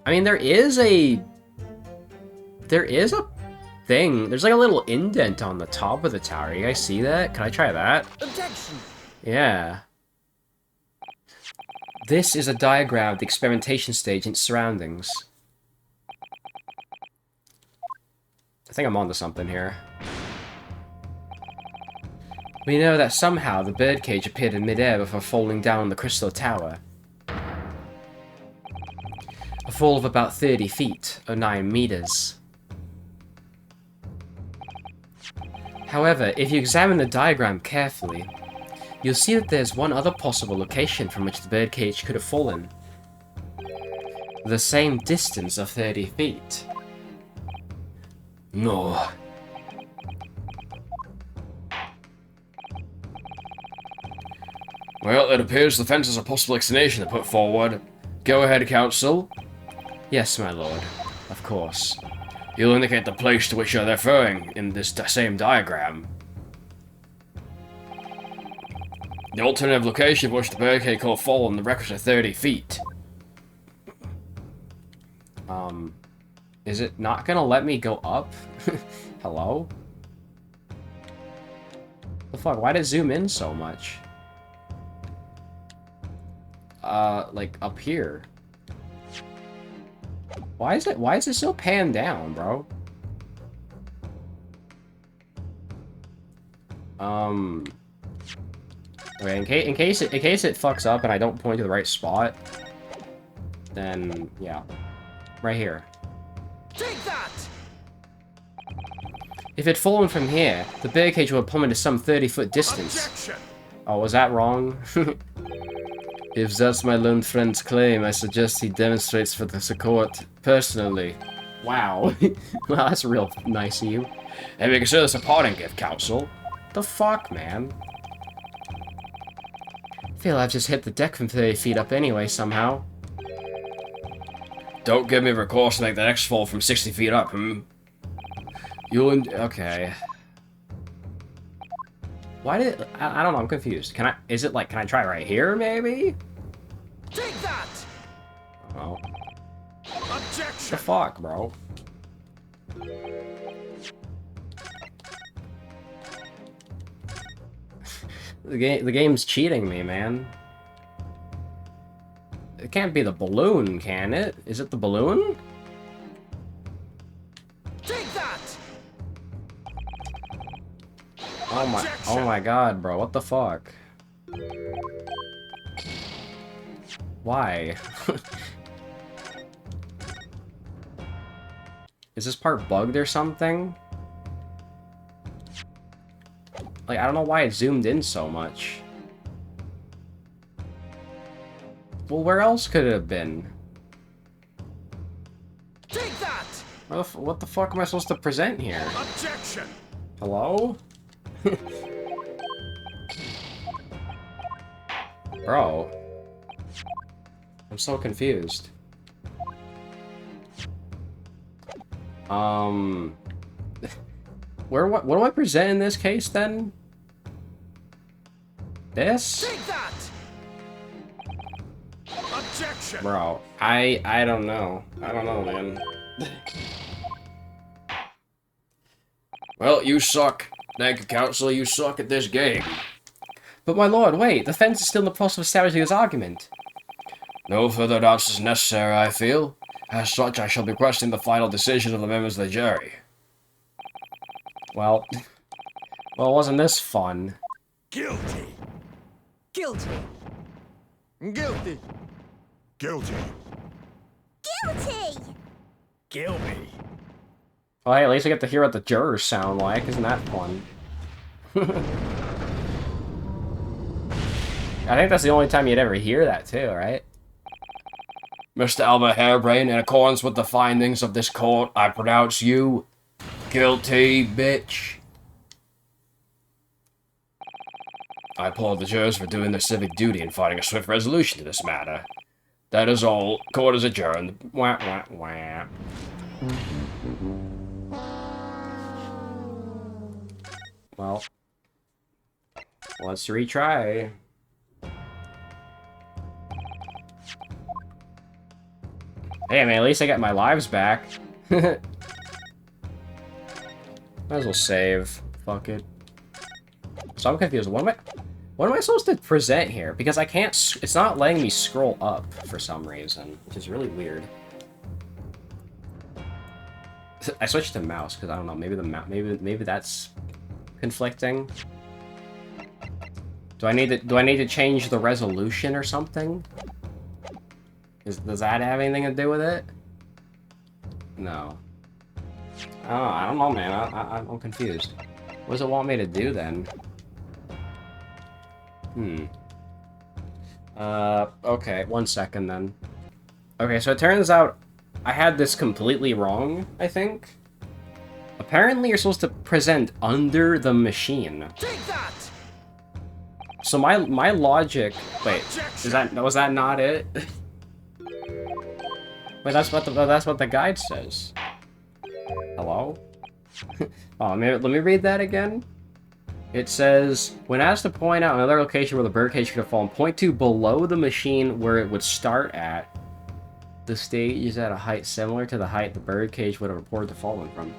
I mean, there is a thing. There's like a little indent on the top of the tower. You guys see that? Can I try that? Objection! Yeah. This is a diagram of the experimentation stage and its surroundings. I think I'm onto something here. We know that somehow the birdcage appeared in midair before falling down the crystal tower. A fall of about 30 feet, or 9 meters. However, if you examine the diagram carefully, you'll see that there's one other possible location from which the birdcage could have fallen. The same distance of 30 feet. No. Well, it appears the fence is a possible explanation to put forward. Go ahead, Counsel. Yes, my lord. Of course. You'll indicate the place to which you're referring in this same diagram. The alternative location for which the birdcage could have fallen, the requisite 30 feet. Is it not gonna let me go up? Hello? fuck? Why did it zoom in so much? Like, up here. Why is it so panned down, bro? Okay, in case it fucks up and I don't point to the right spot, then, yeah. Right here. Take that! If it'd fallen from here, the birdcage would have plummeted some 30-foot distance. Objection! Oh, was that wrong? If that's my lone friend's claim, I suggest he demonstrates for the court personally. Wow. Well, that's real nice of you. And we consider this a parting gift, counsel. The fuck, man? I feel I've just hit the deck from 30 feet up anyway, somehow. Don't give me recourse to make the next fall from 60 feet up, okay. Why did I don't know, I'm confused. Can I try right here, maybe? Take that! Oh. Objection! The fuck, bro? The game's cheating me, man. It can't be the balloon, can it? Is it the balloon? Take that! Oh my god, bro, what the fuck? Why? Is this part bugged or something? Like, I don't know why it zoomed in so much. Well, where else could it have been? Take that! What the fuck am I supposed to present here? Objection! Hello? Bro. I'm so confused. What do I present in this case, then? This? Take that! Objection! Bro, I don't know. I don't know, man. Well, you suck. Thank you, counsel. You suck at this game. But my lord, wait. The defense is still in the process of establishing his argument. No further doubts is necessary, I feel. As such, I shall be requesting the final decision of the members of the jury. Well, wasn't this fun? Guilty! Guilty! Guilty! Guilty! Guilty! Kill me! Well, hey, at least I get to hear what the jurors sound like. Isn't that fun? I think that's the only time you'd ever hear that, too, right? Mr. Albert Harebrain, in accordance with the findings of this court, I pronounce you guilty, bitch. I applaud the jurors for doing their civic duty and finding a swift resolution to this matter. That is all. Court is adjourned. Wah, wah, wah. Well, let's retry. Hey, man, at least I got my lives back. Might as well save. Fuck it. So I'm confused. What am I supposed to present here? Because I can't. It's not letting me scroll up for some reason, which is really weird. I switched to mouse because I don't know. Maybe the maybe that's conflicting. Do I need to change the resolution or something? Does that have anything to do with it? No. Oh, I don't know, man. I'm confused. What does it want me to do then? Okay, 1 second then. Okay, so it turns out I had this completely wrong, I think. Apparently you're supposed to present under the machine. Take that! So my logic... Wait, was that not it? Wait, that's what the guide says. Hello? Oh, let me read that again. It says, when asked to point out another location where the birdcage could have fallen, point to below the machine where it would start at. The stage is at a height similar to the height the birdcage would have reported to falling from.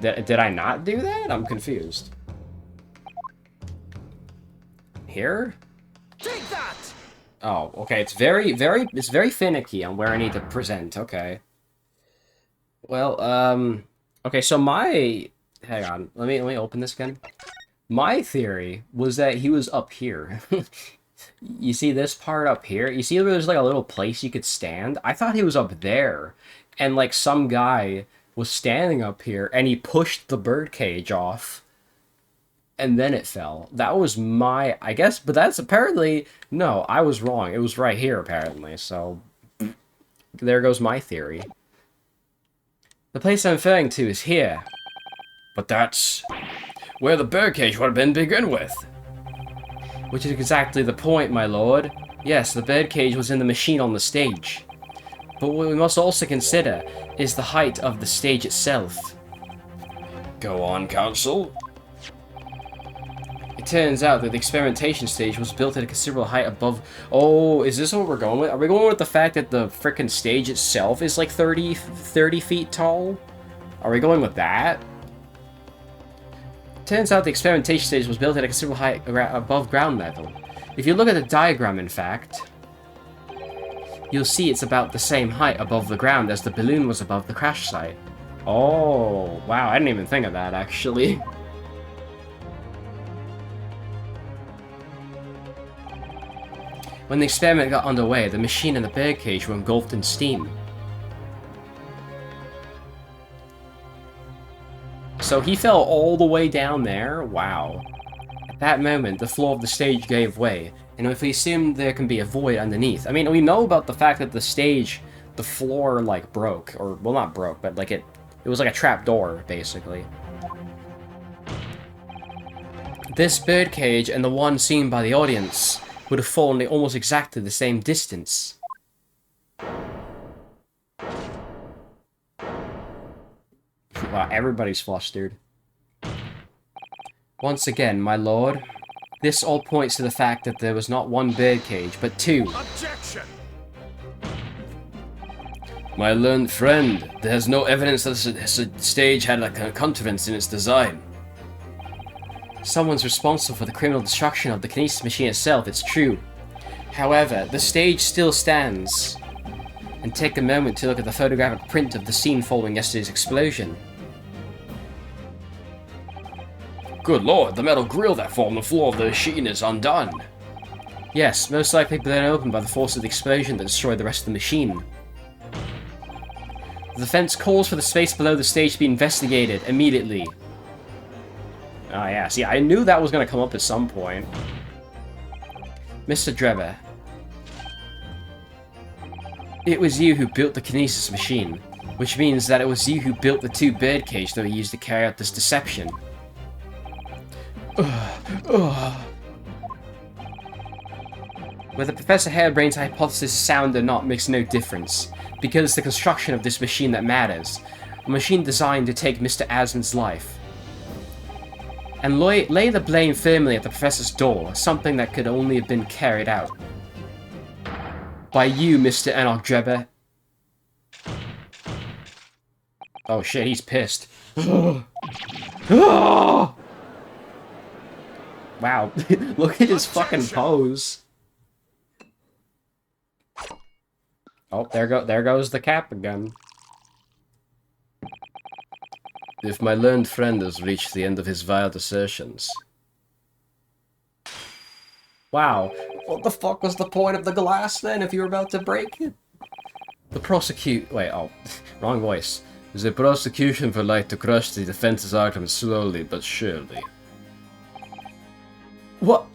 Did I not do that? I'm confused. Here? Take that! Oh, okay. It's very finicky on where I need to present. Okay. Well, okay. So hang on. Let me open this again. My theory was that he was up here. You see this part up here? You see where there's like a little place you could stand? I thought he was up there, and like some guy was standing up here, and he pushed the birdcage off. And then it fell. That was my, I guess, but that's apparently, no, I was wrong. It was right here, apparently, so there goes my theory. The place I'm referring to is here. But that's where the birdcage would have been to begin with. Which is exactly the point, my lord. Yes, the birdcage was in the machine on the stage. But what we must also consider is the height of the stage itself. Go on, Counsel. It turns out that the experimentation stage was built at a considerable height above... Oh, is this what we're going with? Are we going with the fact that the frickin' stage itself is like 30 feet tall? Are we going with that? Turns out the experimentation stage was built at a considerable height above ground level. If you look at the diagram, in fact, you'll see it's about the same height above the ground as the balloon was above the crash site. Oh, wow, I didn't even think of that, actually. When the experiment got underway, the machine and the birdcage were engulfed in steam. So he fell all the way down there? Wow. At that moment, the floor of the stage gave way, and if we assume there can be a void underneath... I mean, we know about the fact that the stage, the floor, like, broke. Or, well, not broke, but, like, it was like a trap door, basically. This birdcage and the one seen by the audience would have fallen almost exactly the same distance. Wow, everybody's flustered. Once again, my lord, this all points to the fact that there was not one birdcage, but two. Objection! My learned friend, there's no evidence that the stage had a contrivance in its design. Someone's responsible for the criminal destruction of the kinesis machine itself, it's true. However, the stage still stands. And take a moment to look at the photographic print of the scene following yesterday's explosion. Good lord, the metal grill that formed the floor of the machine is undone. Yes, most likely blown open by the force of the explosion that destroyed the rest of the machine. The defense calls for the space below the stage to be investigated immediately. Oh yeah, see, I knew that was going to come up at some point. Mr. Drebber. It was you who built the kinesis machine, which means that it was you who built the two birdcage that were used to carry out this deception. Whether Professor Harebrain's hypothesis is sound or not makes no difference, because it's the construction of this machine that matters. A machine designed to take Mr. Asmon's life. And lay the blame firmly at the Professor's door, something that could only have been carried out by you, Mr. Enoch Drebber. Oh shit, he's pissed. Wow, look at his fucking pose. Oh, there goes the cap again. If my learned friend has reached the end of his wild assertions. Wow, what the fuck was the point of the glass then if you were about to break it? Wait, oh, wrong voice. The prosecution would like to crush the defense's argument slowly but surely. What?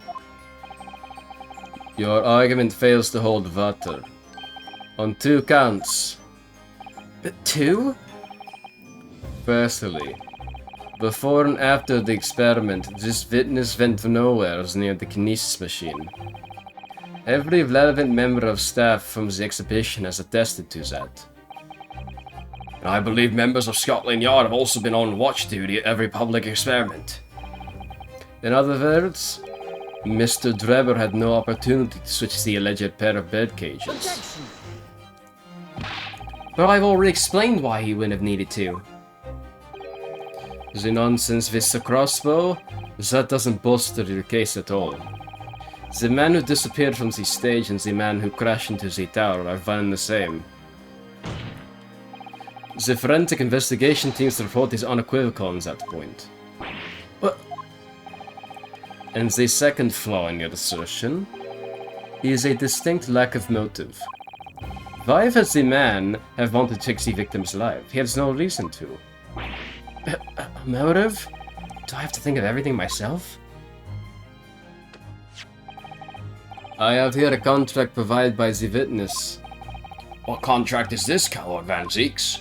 Your argument fails to hold water. On 2 counts. 2? Firstly, before and after the experiment, this witness went nowhere near the kinesis machine. Every relevant member of staff from the exhibition has attested to that. I believe members of Scotland Yard have also been on watch duty at every public experiment. In other words, Mr. Drebber had no opportunity to switch the alleged pair of bed cages. But I've already explained why he wouldn't have needed to. The nonsense with the crossbow? That doesn't bolster your case at all. The man who disappeared from the stage and the man who crashed into the tower are one and the same. The forensic investigation team's report is unequivocal on that point. What? And the second flaw in your assertion is a distinct lack of motive. Why would the man have wanted to take the victim's life? He has no reason to. A motive? Do I have to think of everything myself? I have here a contract provided by the witness. What contract is this, Coward Van Zeeks?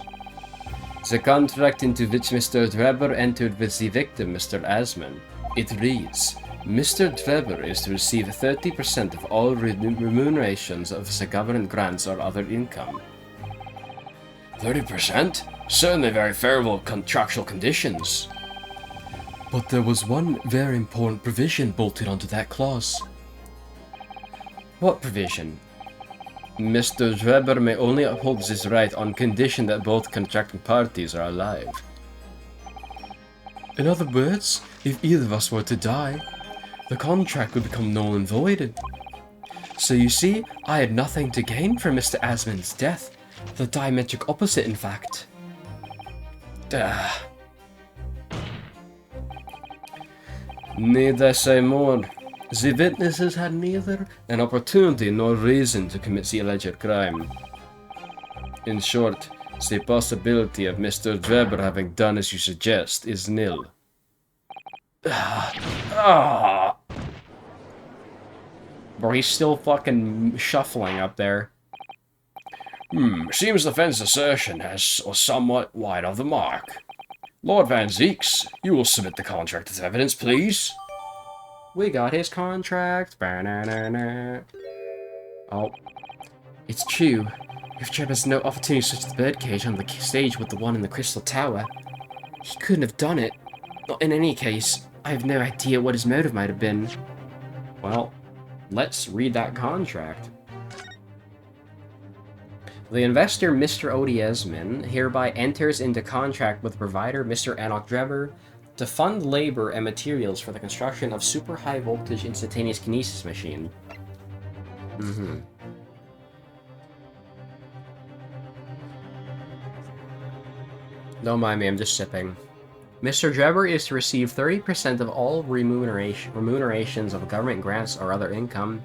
The contract into which Mr. Drebber entered with the victim, Mr. Asman. It reads, Mr. Drebber is to receive 30% of all remunerations of the government grants or other income. 30%? Certainly very favorable contractual conditions. But there was one very important provision bolted onto that clause. What provision? Mr. Drebber may only uphold this right on condition that both contracting parties are alive. In other words, if either of us were to die, the contract would become null and voided. So you see, I had nothing to gain from Mr. Asman's death. The diametric opposite, in fact. Need I say more? The witnesses had neither an opportunity nor reason to commit the alleged crime. In short, the possibility of Mr. Drebber having done as you suggest is nil. Bro, he's still fucking shuffling up there. Seems the defense assertion was somewhat wide of the mark. Lord Van Zeeks, you will submit the contract as evidence, please. We got his contract. Oh. It's true. If Jeb has no opportunity to switch the birdcage on the stage with the one in the Crystal Tower, he couldn't have done it. In any case, I have no idea what his motive might have been. Well, let's read that contract. The investor, Mr. Odiesman, hereby enters into contract with provider, Mr. Enoch Drebber, to fund labor and materials for the construction of super high voltage instantaneous kinesis machine. Don't mind me, I'm just sipping. Mr. Drebber is to receive 30% of all remunerations of government grants or other income.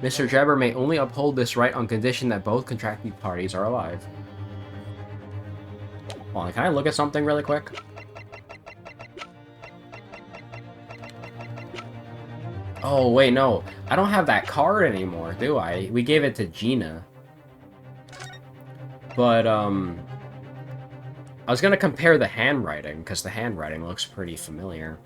Mr. Drebber may only uphold this right on condition that both contracting parties are alive. Hold on, can I look at something really quick? Oh, wait, no. I don't have that card anymore, do I? We gave it to Gina. But, I was gonna compare the handwriting, because the handwriting looks pretty familiar.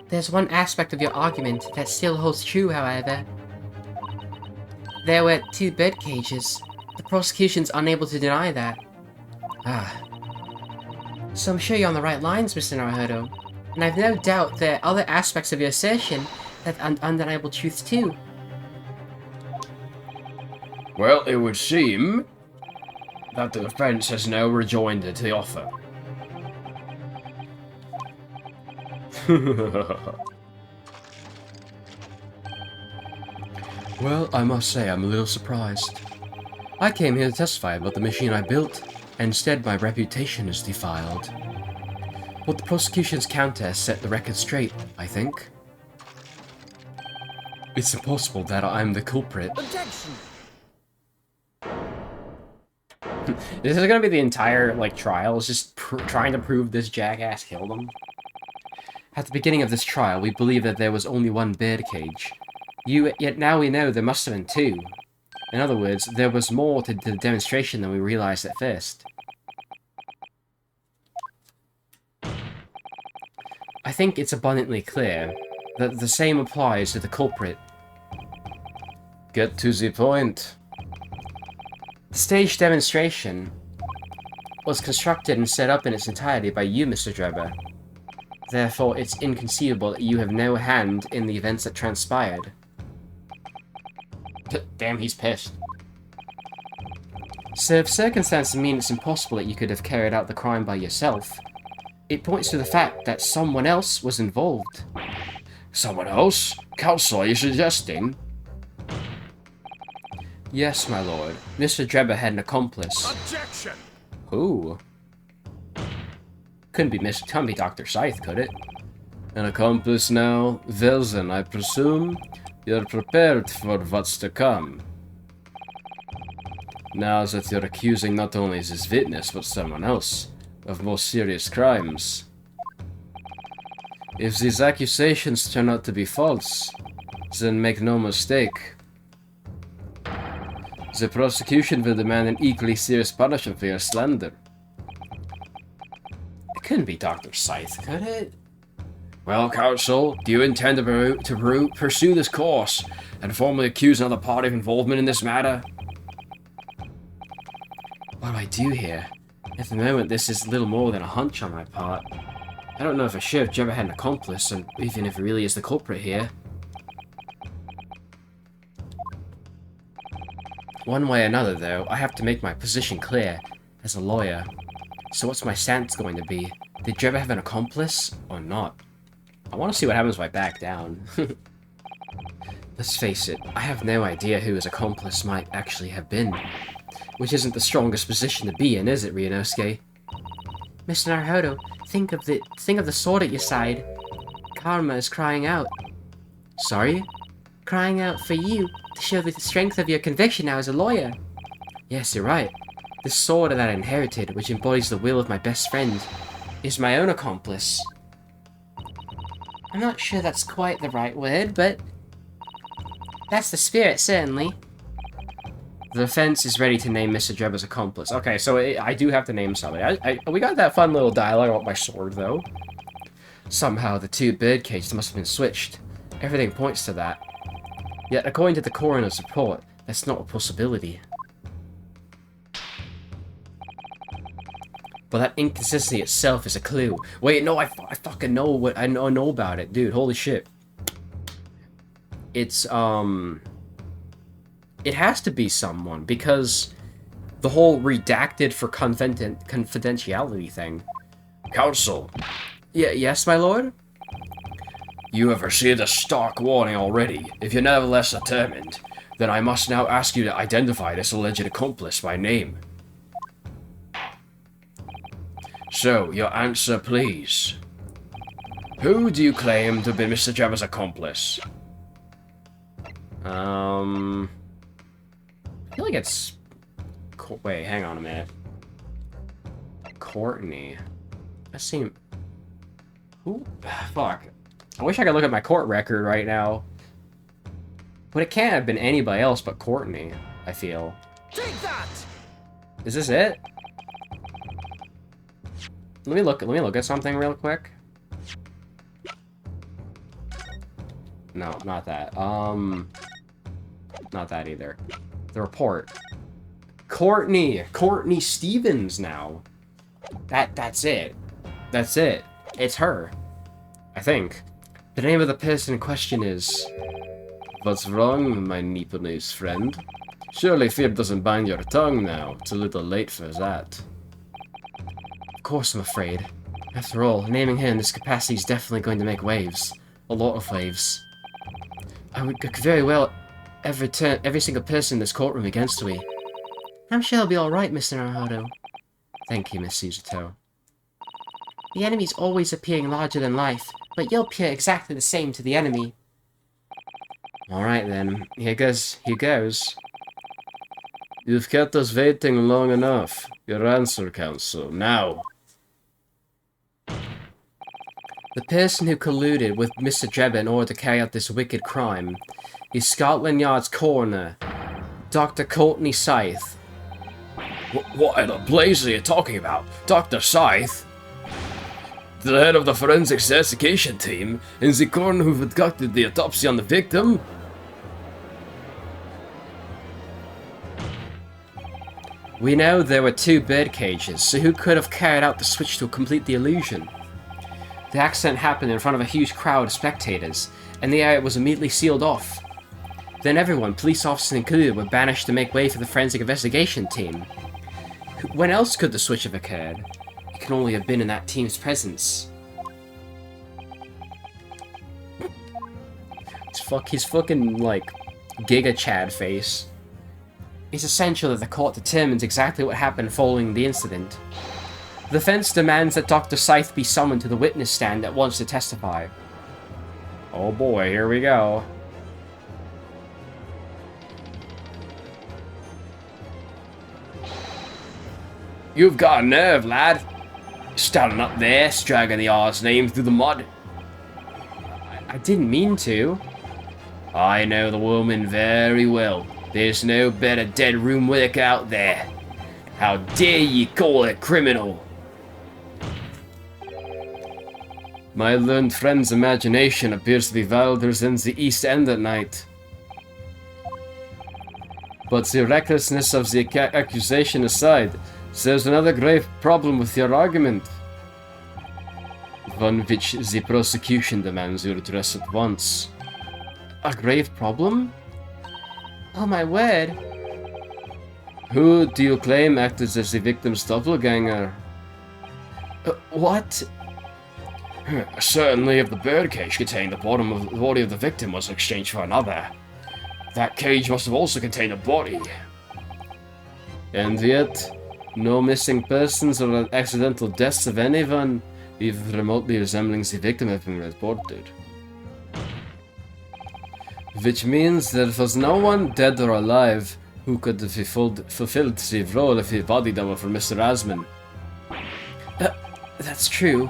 There's one aspect of your argument that still holds true, however. There were 2 bed cages. The prosecution's unable to deny that. So I'm sure you're on the right lines, Mr. Naruhodo. And I've no doubt there are other aspects of your assertion that are undeniable truths too. Well, it would seem that the defense has now rejoined to the offer. Well, I must say I'm a little surprised. I came here to testify about the machine I built, and instead my reputation is defiled. But the prosecution's counter has set the record straight, I think. It's impossible that I'm the culprit. Objection! This is gonna be the entire, like, trial. It's just trying to prove this jackass killed him. At the beginning of this trial, we believed that there was only one birdcage. Yet now we know there must have been 2. In other words, there was more to the demonstration than we realized at first. I think it's abundantly clear that the same applies to the culprit. Get to the point. The stage demonstration was constructed and set up in its entirety by you, Mr. Drebber. Therefore, it's inconceivable that you have no hand in the events that transpired. Damn, he's pissed. So if circumstances mean it's impossible that you could have carried out the crime by yourself, It points to the fact that someone else was involved. Someone else? Counsel, are you suggesting? Yes, my lord. Mr. Drebber had an accomplice. Objection! Who? Couldn't be Dr. Scythe, could it? An accomplice now? Well then, I presume you're prepared for what's to come. Now that you're accusing not only this witness, but someone else of more serious crimes. If these accusations turn out to be false, then make no mistake. The prosecution will demand an equally serious punishment for your slander. It couldn't be Dr. Scythe, could it? Well, counsel, do you intend to pursue this course and formally accuse another party of involvement in this matter? What do I do here? At the moment, this is little more than a hunch on my part. I don't know for sure if Drebber had an accomplice, and even if he really is the culprit here. One way or another, though, I have to make my position clear as a lawyer. So what's my stance going to be? Did Drebber have an accomplice, or not? I want to see what happens if I back down. Let's face it, I have no idea who his accomplice might actually have been. Which isn't the strongest position to be in, is it, Ryunosuke? Mr. Naruhodo, think of the sword at your side. Karma is crying out. Sorry? Crying out for you to show the strength of your conviction now as a lawyer. Yes, you're right. This sword that I inherited, which embodies the will of my best friend, is my own accomplice. I'm not sure that's quite the right word, but that's the spirit, certainly. The defense is ready to name Mr. Drebber's accomplice. Okay, so I do have to name somebody. We got that fun little dialogue about my sword, though. Somehow, the two birdcages must have been switched. Everything points to that. Yet, according to the coroner's report, that's not a possibility. But that inconsistency itself is a clue. Wait, no, I fucking know what I know about it, dude. Holy shit. It's it has to be someone, because the whole redacted for confidentiality thing. Counsel, Yes, my lord? you have received a stark warning already. If you're nevertheless determined, then I must now ask you to identify this alleged accomplice by name. So, your answer, please. Who do you claim to be Mr. Drebber's accomplice? I feel like it's... Wait, hang on a minute. Courtney. That seems... Who? Fuck. I wish I could look at my court record right now. But it can't have been anybody else but Courtney, I feel. Take that! Is this it? Let me look at something real quick. No, not that. Not that either. The report. Courtney Stevens now. That's it. That's it. It's her. I think. The name of the person in question is... What's wrong, my Nipponese friend? Surely fear doesn't bind your tongue now. It's a little late for that. Of course I'm afraid. After all, naming her in this capacity is definitely going to make waves. A lot of waves. I could very well turn every single person in this courtroom against me. I'm sure I'll be alright, Mr. Naruhodo. Thank you, Miss Suzuto. The enemy's always appearing larger than life, but you'll appear exactly the same to the enemy. Alright then, here goes. You've kept us waiting long enough. Your answer, counsel, now. The person who colluded with Mr. Drebber in order to carry out this wicked crime is Scotland Yard's coroner, Dr. Courtney Scythe. What in the blaze are you talking about? Dr. Scythe? The head of the forensics investigation team, and the coroner who conducted the autopsy on the victim? We know there were two bird cages, so who could have carried out the switch to complete the illusion? The accident happened in front of a huge crowd of spectators, and the area was immediately sealed off. Then everyone, police officers included, were banished to make way for the forensic investigation team. When else could the switch have occurred? It can only have been in that team's presence. His fucking, like, Giga Chad face. It's essential that the court determines exactly what happened following the incident. The defense demands that Dr. Scythe be summoned to the witness stand at once to testify. Oh boy, here we go. You've got a nerve, lad. Standing up there, dragging the R's name through the mud. I didn't mean to. I know the woman very well. There's no better dead room work out there. How dare you call it criminal? My learned friend's imagination appears to be wilder than the East End at night. But the recklessness of the accusation aside, there's another grave problem with your argument. One which the prosecution demands you address at once. A grave problem? Oh my word. Who do you claim acted as the victim's doppelganger? What? Certainly if the birdcage containing the body of the victim was exchanged for another, that cage must have also contained a body. And yet, no missing persons or accidental deaths of anyone, even remotely resembling the victim, have been reported. Which means there was no one, dead or alive, who could have fulfilled the role of the body double for Mr. Asman. That's true.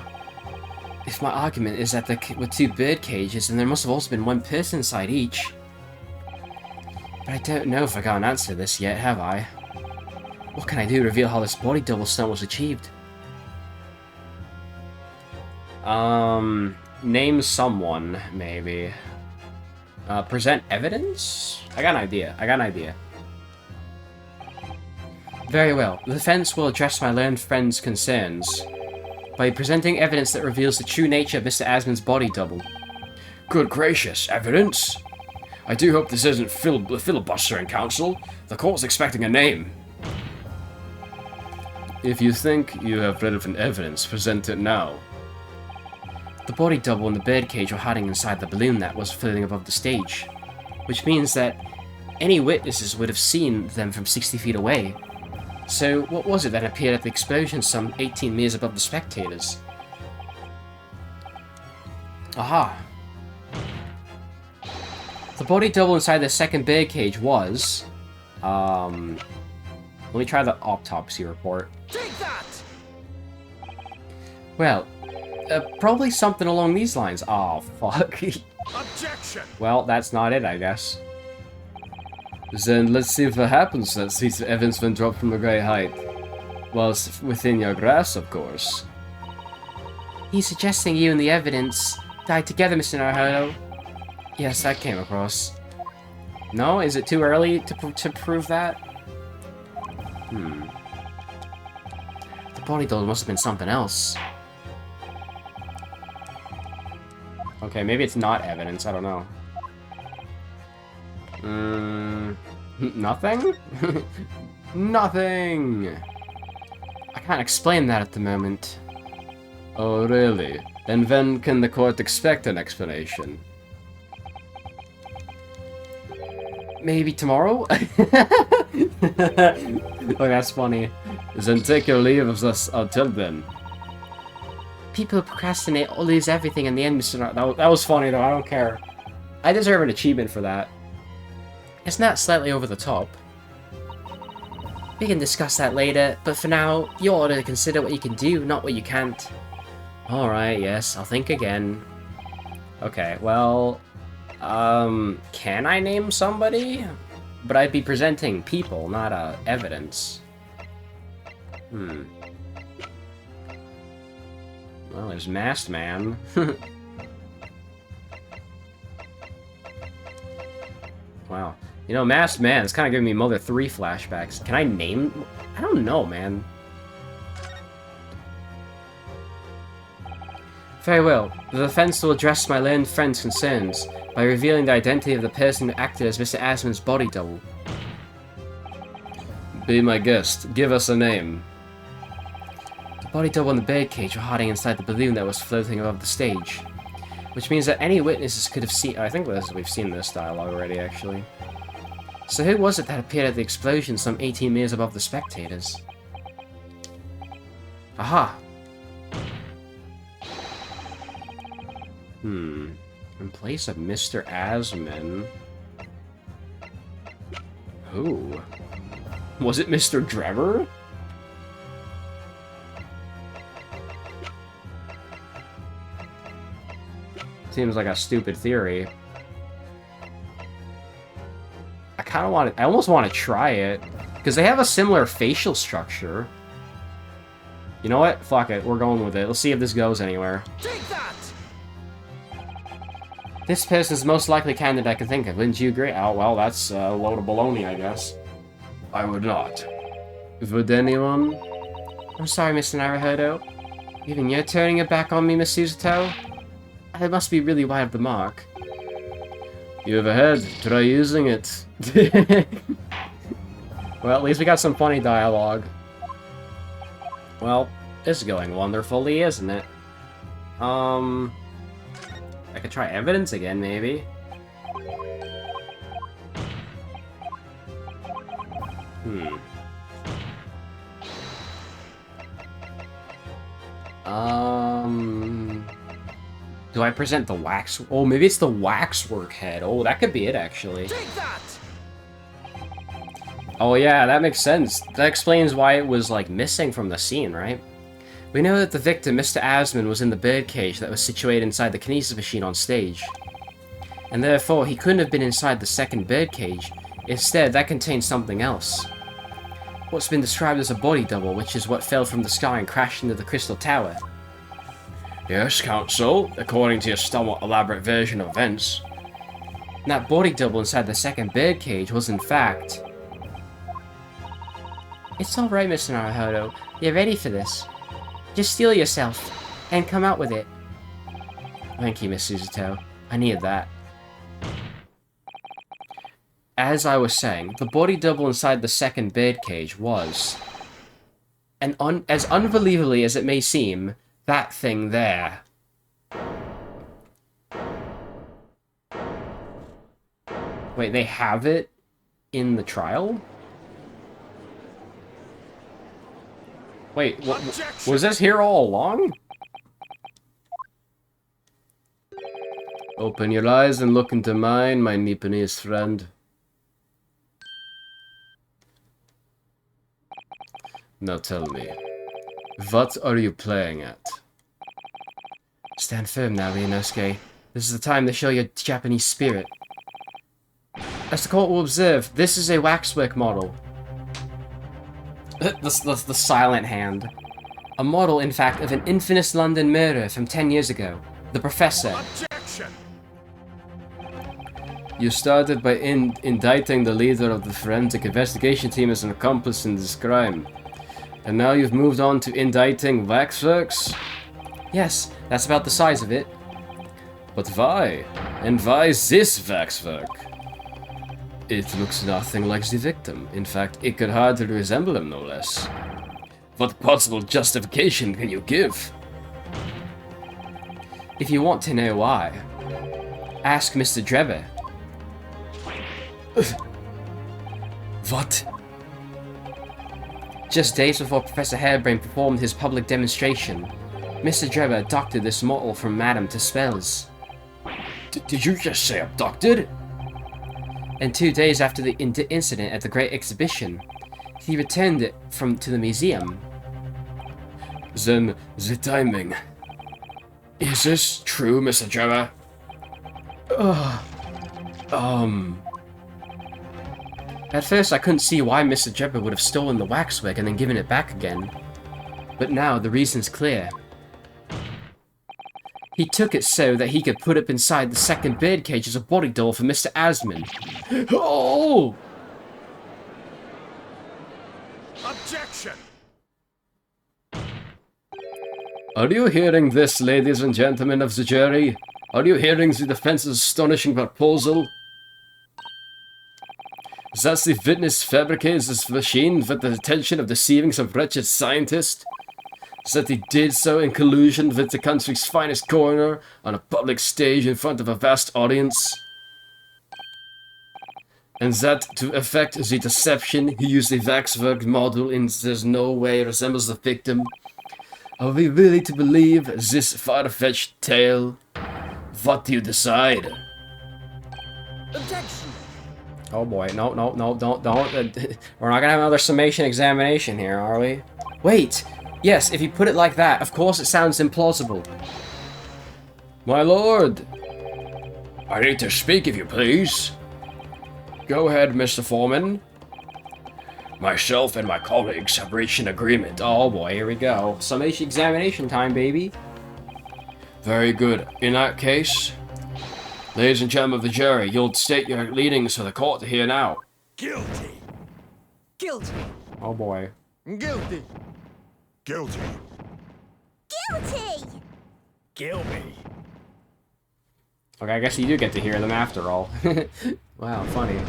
If my argument is that there were two bird cages, then there must have also been one person inside each. But I don't know if I got an answer to this yet, have I? What can I do to reveal how this body double stunt was achieved? Name someone, maybe. Present evidence? I got an idea. Very well. The defense will address my learned friend's concerns by presenting evidence that reveals the true nature of Mr. Asman's body double. Good gracious, evidence? I do hope this isn't filibustering, counsel. The court's expecting a name. If you think you have relevant evidence, present it now. The body double and the birdcage were hiding inside the balloon that was floating above the stage, which means that any witnesses would have seen them from 60 feet away. So, what was it that appeared at the explosion some 18 meters above the spectators? Aha! The body double inside the second birdcage was... let me try the autopsy report. Take that! Well, probably something along these lines. Oh, fuck. Objection! Well, that's not it, I guess. Then let's see what happens that these evidence when dropped from a great height. Whilst within your grasp, of course. He's suggesting you and the evidence died together, Mr. Naruto. Yes, that came across. No? Is it too early to prove that? The body double must have been something else. Okay, maybe it's not evidence, I don't know. Nothing? Nothing! I can't explain that at the moment. Oh, really? And when can the court expect an explanation? Maybe tomorrow? Oh, that's funny. Then take your leave of us until then. People who procrastinate all lose everything in the end, Mr. That was funny, though. I don't care. I deserve an achievement for that. Isn't that slightly over the top? We can discuss that later, but for now, you ought to consider what you can do, not what you can't. Alright, yes, I'll think again. Okay, well... can I name somebody? But I'd be presenting people, not, evidence. Well, there's Masked Man. Wow. You know, Masked Man is kind of giving me Mother 3 flashbacks. Can I name... I don't know, man. Very well. The defense will address my learned friend's concerns by revealing the identity of the person who acted as Mr. Asman's body double. Be my guest. Give us a name. The body double and the birdcage were hiding inside the balloon that was floating above the stage. Which means that any witnesses could have seen... I think we've seen this dialogue already, actually. So who was it that appeared at the explosion some 18 meters above the spectators? Aha! In place of Mr. Asman... Who? Was it Mr. Drebber? Seems like a stupid theory. I almost want to try it. Because they have a similar facial structure. You know what? Fuck it. We're going with it. Let's see if this goes anywhere. Take that! This person's the most likely candidate I can think of. Wouldn't you agree? Oh, well, that's a load of baloney, I guess. I would not. Would anyone? I'm sorry, Mr. Naruhodo. Even you're turning your back on me, Miss Suzuto? I must be really wide of the mark. You have a head. Try using it. Well, at least we got some funny dialogue. Well, it's going wonderfully, isn't it? I could try evidence again, maybe. Do I present the wax? Oh, maybe it's the waxwork head. Oh, that could be it, actually. Take that! Oh yeah, that makes sense. That explains why it was, like, missing from the scene, right? We know that the victim, Mr. Asman, was in the birdcage that was situated inside the kinesis machine on stage. And therefore, he couldn't have been inside the second birdcage. Instead, that contained something else. What's been described as a body double, which is what fell from the sky and crashed into the Crystal Tower. Yes, Counsel, according to your somewhat elaborate version of events. That body double inside the second birdcage was, in fact... It's alright, Mr. Naruhodo. You're ready for this. Just steel yourself, and come out with it. Thank you, Miss Suzuto. I needed that. As I was saying, the body double inside the second birdcage was... And as unbelievably as it may seem, that thing there. Wait, they have it in the trial? Wait, was this here all along? Open your eyes and look into mine, my Nipponese friend. Now tell me, what are you playing at? Stand firm now, Ryunosuke. This is the time to show your Japanese spirit. As the court will observe, this is a waxwork model. The silent hand. A model, in fact, of an infamous London murder from 10 years ago. The Professor. Objection! You started by indicting the leader of the forensic investigation team as an accomplice in this crime. And now you've moved on to indicting waxworks? Yes, that's about the size of it. But why? And why is this waxwork? It looks nothing like the victim. In fact, it could hardly resemble him, no less. What possible justification can you give? If you want to know why, ask Mr. Drebber. What? Just days before Professor Harebrain performed his public demonstration, Mr. Drebber abducted this model from Madame to Spells. Did you just say abducted? And 2 days after the incident at the Great Exhibition, he returned it to the museum. Then, the timing. Is this true, Mr. Drebber? At first I couldn't see why Mr. Drebber would have stolen the waxwork and then given it back again. But now the reason's clear. He took it so that he could put it inside the second birdcage as a body double for Mr. Asman. Oh! Objection! Are you hearing this, ladies and gentlemen of the jury? Are you hearing the defense's astonishing proposal? That the witness fabricates this machine with the intention of deceiving some wretched scientist? Said he did so in collusion with the country's finest coroner on a public stage in front of a vast audience. And that to effect the deception, he used a waxwork model in that no way resembles the victim. Are we really to believe this far-fetched tale? What do you decide? Objection! Oh boy, no, don't. We're not gonna have another summation examination here, are we? Wait! Yes, if you put it like that, of course it sounds implausible. My lord! I need to speak, if you please. Go ahead, Mr. Foreman. Myself and my colleagues have reached an agreement. Oh boy, here we go. Summation examination time, baby. Very good. In that case, ladies and gentlemen of the jury, you'll state your leanings for the court to hear now. Guilty! Guilty. Oh boy. Guilty. Guilty! Guilty! Kill me! Okay, I guess you do get to hear them after all. Wow, funny.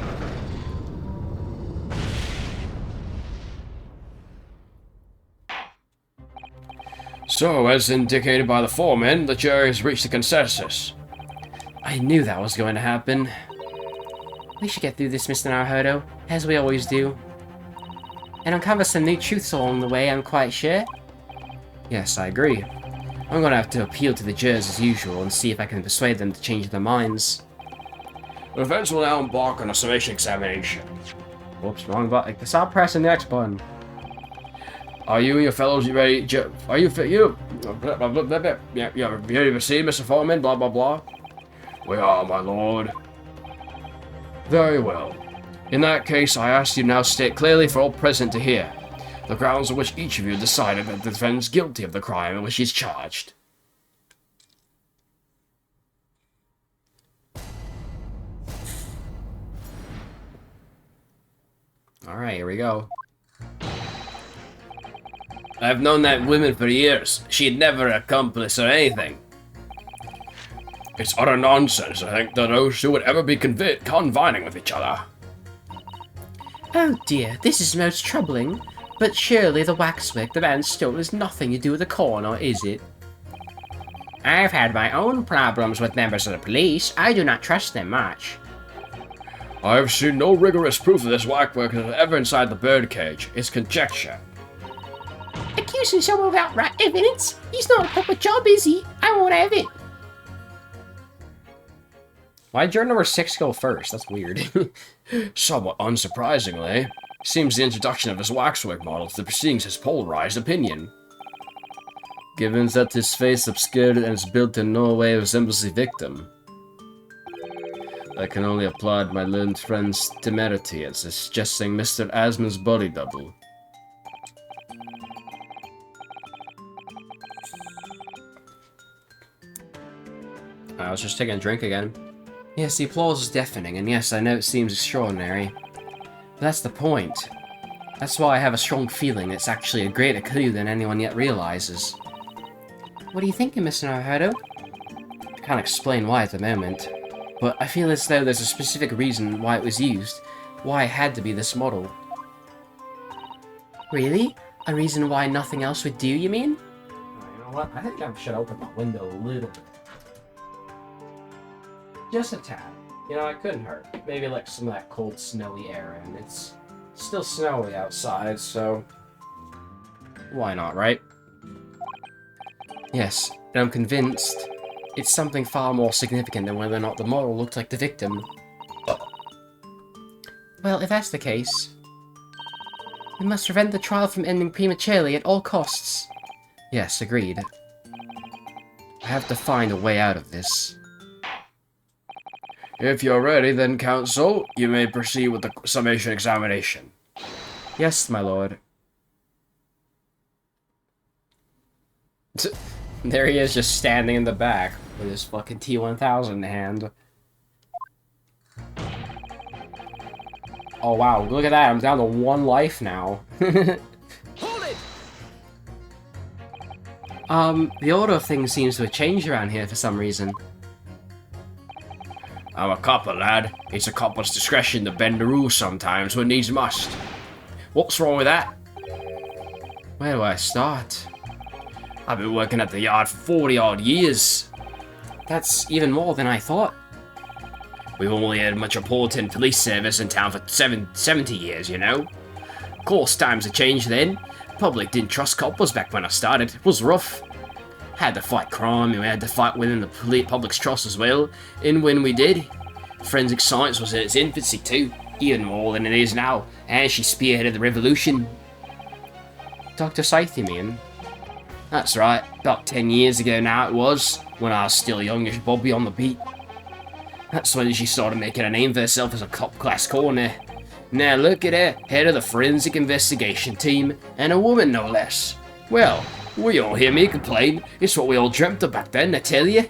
So, as indicated by the foreman, the jury has reached a consensus. I knew that was going to happen. We should get through this, Mr. Naruhodo, as we always do. And uncover some new truths along the way, I'm quite sure. Yes, I agree. I'm gonna have to appeal to the jurors as usual and see if I can persuade them to change their minds. The defense will now embark on a summation examination. Whoops, wrong button. Stop pressing the X button. Are you and your fellows ready? Are you fit? You? Yeah, ready to proceed, Mr. Foreman? Blah blah blah. We are, my lord. Very well. In that case, I ask you now state clearly for all present to hear the grounds on which each of you decided that the defendant is guilty of the crime in which he is charged. Alright, here we go. I've known that woman for years. She'd never accomplish or anything. It's utter nonsense to think that those two would ever be confining with each other. Oh dear, this is most troubling. But surely the waxwork the man stole has nothing to do with the coroner, is it? I've had my own problems with members of the police. I do not trust them much. I have seen no rigorous proof of this waxwork is ever inside the birdcage. It's conjecture. Accusing someone without right evidence? He's not a proper job, is he? I won't have it. Why'd juror number 6 go first? That's weird. Somewhat unsurprisingly, seems the introduction of his waxwork model to the proceedings has polarized opinion. Given that his face obscured and is built in no way resembles the victim, I can only applaud my learned friend's temerity at suggesting Mr. Asman's body double. I was just taking a drink again. Yes, the applause is deafening, and yes, I know it seems extraordinary. But that's the point. That's why I have a strong feeling it's actually a greater clue than anyone yet realizes. What are you thinking, Mr. Naruhodo? I can't explain why at the moment, but I feel as though there's a specific reason why it was used, why it had to be this model. Really? A reason why nothing else would do, you mean? Oh, you know what? I think I should open my window a little bit. Just a tad. You know, it couldn't hurt. Maybe like some of that cold, snowy air, and it's still snowy outside, so why not, right? Yes, and I'm convinced it's something far more significant than whether or not the model looked like the victim. Well, if that's the case, we must prevent the trial from ending prematurely at all costs. Yes, agreed. I have to find a way out of this. If you're ready, then, counsel, you may proceed with the summation examination. Yes, my lord. There he is, just standing in the back with his fucking T-1000 in hand. Oh wow, look at that, I'm down to 1 life now. Hold it! The order of things seems to have changed around here for some reason. I'm a copper, lad. It's a copper's discretion to bend the rules sometimes when needs must. What's wrong with that? Where do I start? I've been working at the yard for 40 odd years. That's even more than I thought. We've only had a metropolitan police service in town for 70 years, you know. Of course, times have changed then. Public didn't trust coppers back when I started. It was rough. Had to fight crime, and we had to fight within the public's trust as well. And when we did, forensic science was in its infancy too, even more than it is now, and she spearheaded the revolution. Dr. Scythe, you mean? That's right, about 10 years ago now it was, when I was still a youngish Bobby on the beat. That's when she started making a name for herself as a top-class coroner. Now look at her, head of the forensic investigation team, and a woman no less. Well, we all hear me complain, it's what we all dreamt of back then, I tell you.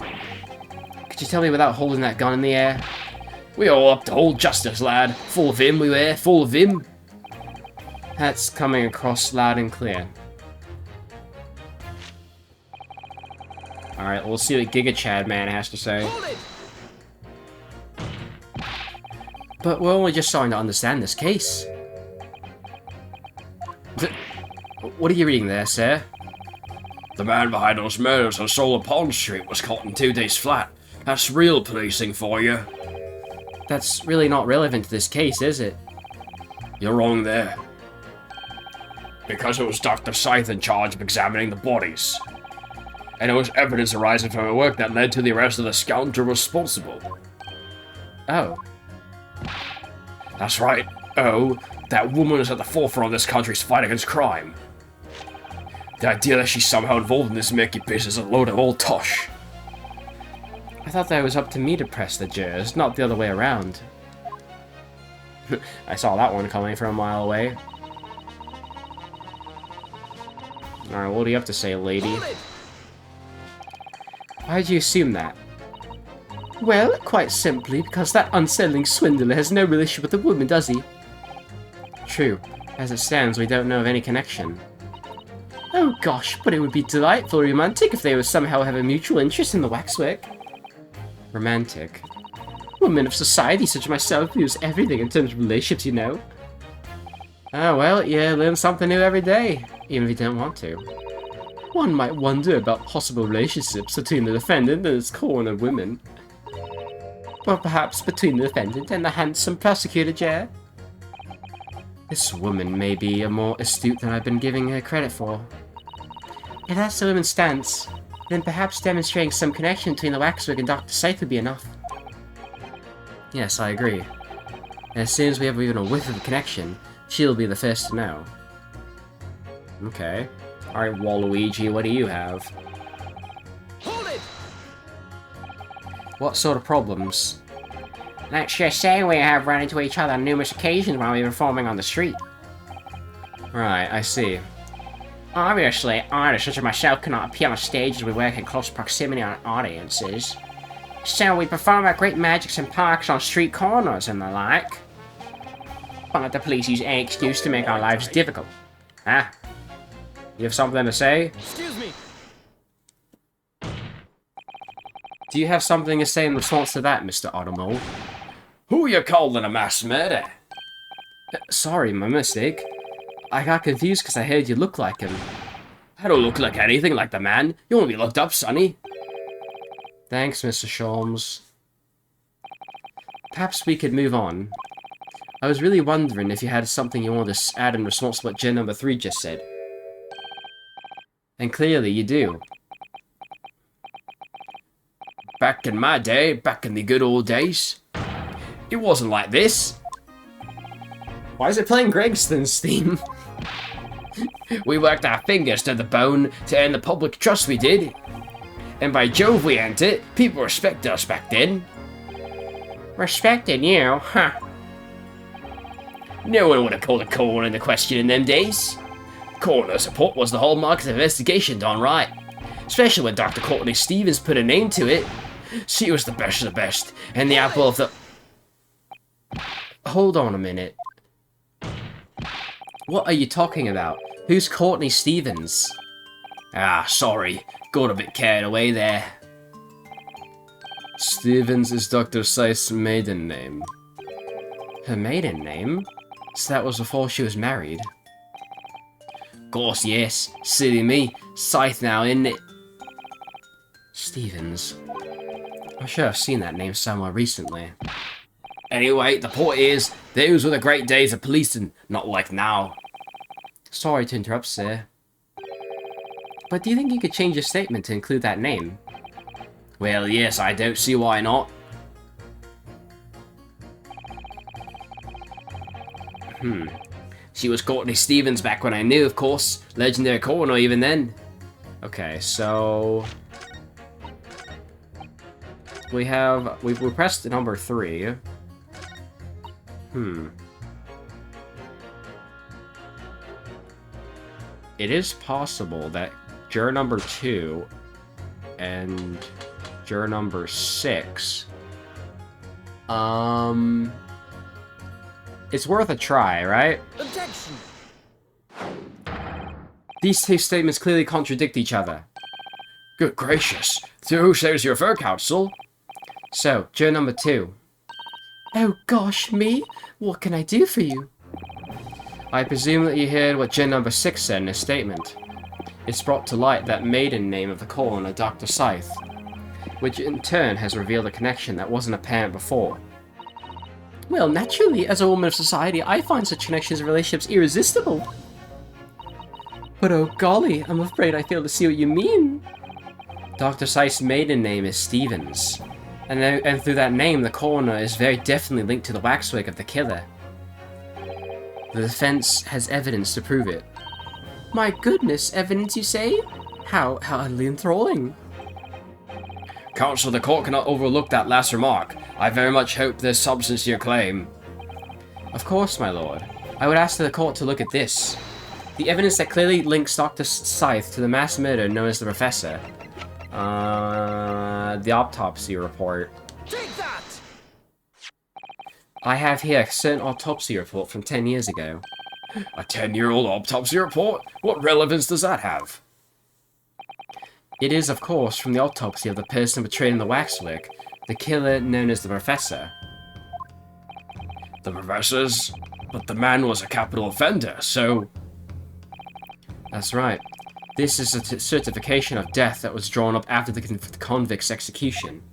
Could you tell me without holding that gun in the air? We all up to hold justice, lad. Full of him we were, full of him. That's coming across loud and clear. Alright, we'll see what Giga Chad Man has to say. But we're only just starting to understand this case. What are you reading there, sir? The man behind those murders on Solar Pond Street was caught in 2 days flat. That's real policing for you. That's really not relevant to this case, is it? You're wrong there. Because it was Dr. Scythe in charge of examining the bodies. And it was evidence arising from her work that led to the arrest of the scoundrel responsible. Oh. That's right. Oh, that woman is at the forefront of this country's fight against crime. The idea that she's somehow involved in this murky business is a load of old tosh. I thought that was up to me to press the jurors, not the other way around. I saw that one coming from a mile away. Alright, what do you have to say, lady? Why'd you assume that? Well, quite simply, because that unsettling swindler has no relation with the woman, does he? True. As it stands, we don't know of any connection. Oh gosh, but it would be delightfully romantic if they would somehow have a mutual interest in the waxwork. Romantic? Women of society such as myself use everything in terms of relationships, you know. Oh well, you learn something new every day, even if you don't want to. One might wonder about possible relationships between the defendant and his coroner women. Or perhaps between the defendant and the handsome prosecutor chair. This woman may be more astute than I've been giving her credit for. If that's the woman's stance, then perhaps demonstrating some connection between the waxwork and Dr. Scythe would be enough. Yes, I agree. And as soon as we have even a whiff of a connection, she'll be the first to know. Okay. Alright, Waluigi, what do you have? Hold it! What sort of problems? Let's just say we have run into each other on numerous occasions while we were performing on the street. Right, I see. Obviously, artists such as myself cannot appear on stage as we work in close proximity on audiences. So we perform our great magics in parks, on street corners, and the like. But the police use any excuse to make our lives difficult. Ah. You have something to say? Excuse me. Do you have something to say in response to that, Mr. Automole? Who you calling a mass murder? Sorry, my mistake. I got confused because I heard you look like him. I don't look like anything like the man. You won't be looked up, sonny. Thanks, Mr. Sholmes. Perhaps we could move on. I was really wondering if you had something you wanted to add in response to what Gen number 3 just said. And clearly you do. Back in my day, back in the good old days, it wasn't like this. Why is it playing Gregston's theme? We worked our fingers to the bone to earn the public trust we did. And by Jove we earned it. People respected us back then. Respected you? Huh. No one would have called a coroner into question in them days. Coroner support was the hallmark of the investigation done right. Especially when Dr. Courtney Stevens put a name to it. She was the best of the best, and the apple of the... Hold on a minute. What are you talking about? Who's Courtney Stevens? Ah, sorry. Got a bit carried away there. Stevens is Dr. Scythe's maiden name. Her maiden name? So that was before she was married. course, yes. Silly me. Scythe now, isn't it? Stevens. I'm sure I've seen that name somewhere recently. Anyway, the point is, those were the great days of policing, not like now. Sorry to interrupt, sir. But do you think you could change your statement to include that name? Well, yes, I don't see why not. She was Courtney Stevens back when I knew, of course. Legendary coroner even then. Okay, so... we pressed number 3. It is possible that juror number 2 and juror number 6... It's worth a try, right? Objection! These two statements clearly contradict each other. Good gracious. To who says you refer, counsel? So, juror number 2. Oh gosh, me? What can I do for you? I presume that you heard what juror number 6 said in his statement. It's brought to light that maiden name of the coroner, Dr. Scythe, which in turn has revealed a connection that wasn't apparent before. Well, naturally, as a woman of society, I find such connections and relationships irresistible. But oh golly, I'm afraid I fail to see what you mean. Dr. Scythe's maiden name is Stevens, and through that name, the coroner is very definitely linked to the waxwig of the killer. The defense has evidence to prove it. My goodness, evidence you say? How utterly enthralling. Counsel, the court cannot overlook that last remark. I very much hope there's substance to your claim. Of course, my lord. I would ask the court to look at this. The evidence that clearly links Dr. Scythe to the mass murder known as the Professor. The autopsy report. Take that! I have here a certain autopsy report from 10 years ago. A 10-year-old autopsy report? What relevance does that have? It is, of course, from the autopsy of the person portrayed in the waxwork, the killer known as the Professor. The Professor's? But the man was a capital offender, so... That's right. This is a certification of death that was drawn up after the convict's execution.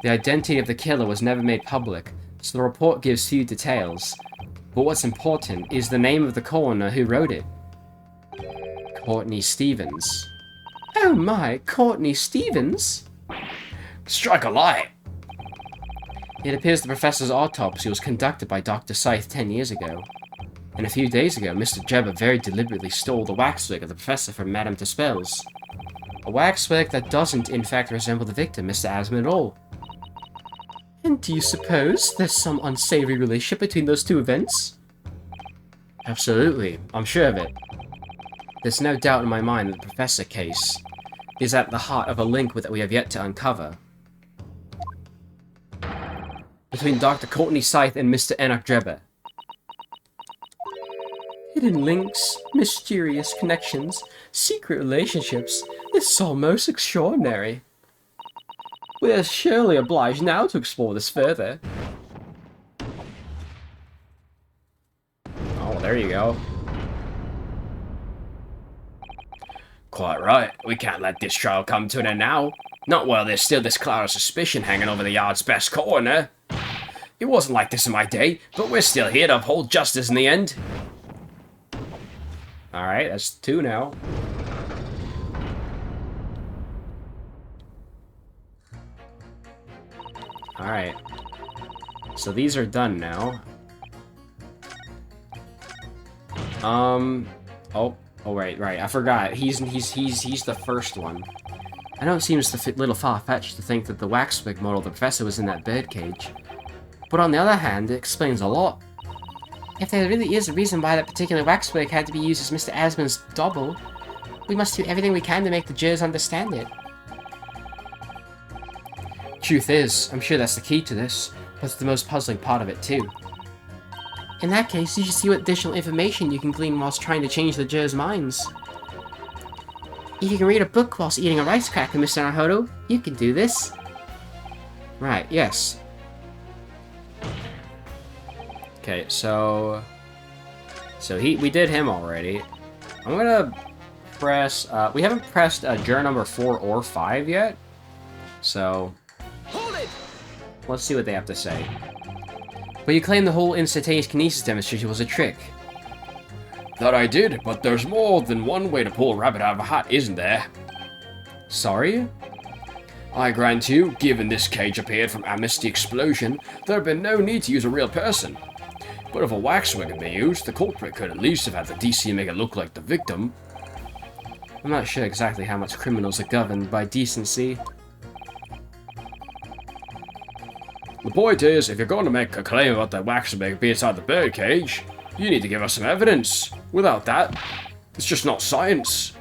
The identity of the killer was never made public, so the report gives few details. But what's important is the name of the coroner who wrote it. Courtney Stevens. Oh my, Courtney Stevens? Strike a light! It appears the Professor's autopsy was conducted by Dr. Scythe 10 years ago. And a few days ago, Mr. Jebba very deliberately stole the waxwig of the Professor from Madame Dispels. A waxwig that doesn't, in fact, resemble the victim, Mr. Asman, at all. And do you suppose there's some unsavory relationship between those two events? Absolutely, I'm sure of it. There's no doubt in my mind that the Professor case is at the heart of a link that we have yet to uncover. Between Dr. Courtney Scythe and Mr. Enoch Drebber. Hidden links, mysterious connections, secret relationships. This is all most extraordinary. We are surely obliged now to explore this further. Oh, there you go. Quite right. We can't let this trial come to an end now. Not while there's still this cloud of suspicion hanging over the yard's best coroner. It wasn't like this in my day, but we're still here to uphold justice in the end. Alright, that's 2 now. Alright. So these are done now. Oh, right, I forgot. He's the first one. I know it seems a little far-fetched to think that the waxwig model of the Professor was in that birdcage. But on the other hand, it explains a lot. If there really is a reason why that particular waxwork had to be used as Mr. Asman's double, we must do everything we can to make the jurors understand it. Truth is, I'm sure that's the key to this, but it's the most puzzling part of it too. In that case, you should see what additional information you can glean whilst trying to change the jurors' minds. If you can read a book whilst eating a rice cracker, Mr. Naruto, you can do this. Right, yes. Okay, so... So we did him already. I'm gonna press, we haven't pressed juror number 4 or 5 yet. So, Hold it! let's see what they have to say. But you claim the whole instantaneous kinesis demonstration was a trick. That I did, but there's more than one way to pull a rabbit out of a hat, isn't there? Sorry? I grant you, given this cage appeared from amidst the explosion, there had been no need to use a real person. But if a waxwig had been used, the culprit could at least have had the DC make it look like the victim. I'm not sure exactly how much criminals are governed by decency. The point is, if you're going to make a claim about the waxwig being inside the birdcage, you need to give us some evidence. Without that, it's just not science.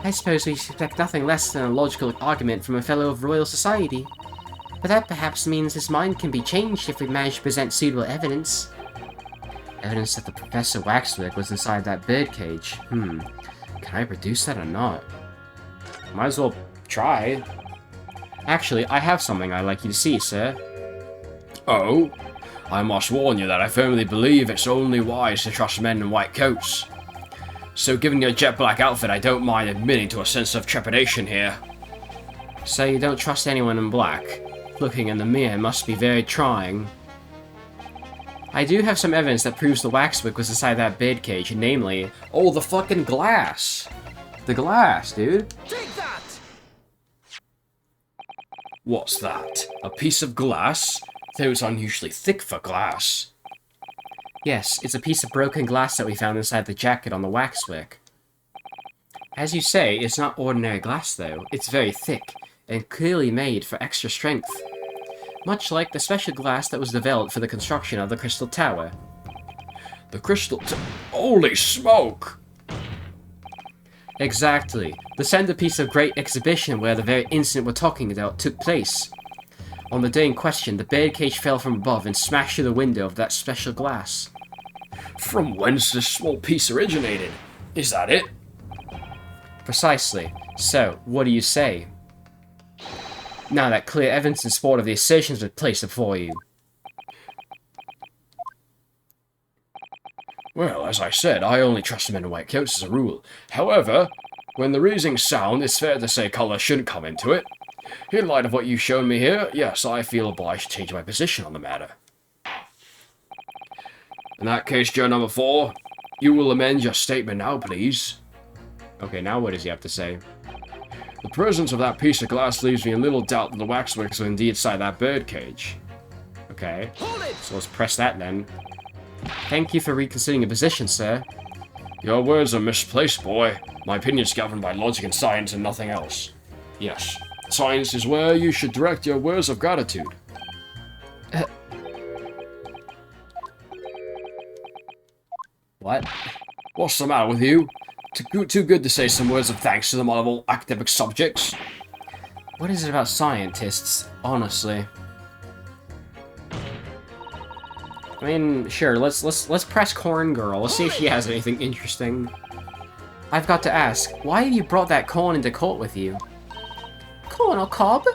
I suppose we expect nothing less than a logical argument from a fellow of Royal Society. But that perhaps means his mind can be changed if we manage to present suitable evidence. Evidence that the Professor Waxwig was inside that birdcage. Can I produce that or not? Might as well try. Actually, I have something I'd like you to see, sir. Oh? I must warn you that I firmly believe it's only wise to trust men in white coats. So given your jet black outfit, I don't mind admitting to a sense of trepidation here. So you don't trust anyone in black? Looking in the mirror must be very trying. I do have some evidence that proves the waxwig was inside that birdcage, namely... Oh, the fucking glass! The glass, dude. Take that! What's that? A piece of glass? Those unusually thick for glass. Yes, it's a piece of broken glass that we found inside the jacket on the waxwick. As you say, it's not ordinary glass though. It's very thick, and clearly made for extra strength. Much like the special glass that was developed for the construction of the Crystal Tower. The crystal Holy smoke! Exactly. The centerpiece of great exhibition where the very incident we're talking about took place. On the day in question, the birdcage fell from above and smashed through the window of that special glass. From whence this small piece originated? Is that it? Precisely. So, what do you say? Now that clear evidence in support of the assertions are placed before you. Well, as I said, I only trust men in white coats as a rule. However, when the reasoning's sound, it's fair to say colour shouldn't come into it. In light of what you've shown me here, yes, I feel obliged to change my position on the matter. In that case, Joe number 4, you will amend your statement now, please. Okay, now what does he have to say? The presence of that piece of glass leaves me in little doubt that the waxwicks are indeed inside that birdcage. Okay, Hold it! so let's press that then. Thank you for reconsidering your position, sir. Your words are misplaced, boy. My opinion's governed by logic and science and nothing else. Yes, science is where you should direct your words of gratitude. What? What's the matter with you? Too good to say some words of thanks to them of all academic subjects? What is it about scientists, honestly? I mean, sure, let's press Corn Girl. Let's see if she has anything interesting. I've got to ask, why have you brought that corn into court with you? Colonel Cobb?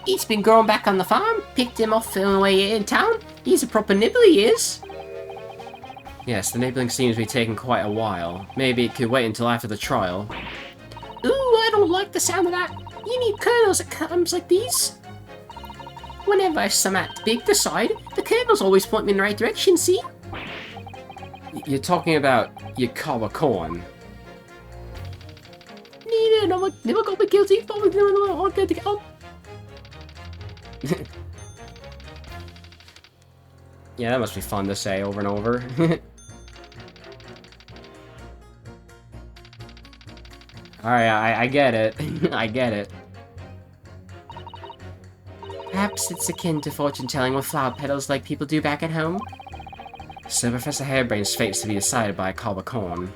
He's been growing back on the farm. Picked him off on the way in town. He's a proper nibble, he is. Yes, the nibbling seems to be taking quite a while. Maybe it could wait until after the trial. Ooh, I don't like the sound of that. You need colonels at times like these. Whenever I've some at big decide, the colonels always point me in the right direction, see? You're talking about your cob of corn. Never got me guilty. Yeah, that must be fun to say over and over. Alright, I get it. I get it. Perhaps it's akin to fortune-telling with flower petals like people do back at home. So Professor Hairbrain's fate's to be decided by a cob of corn.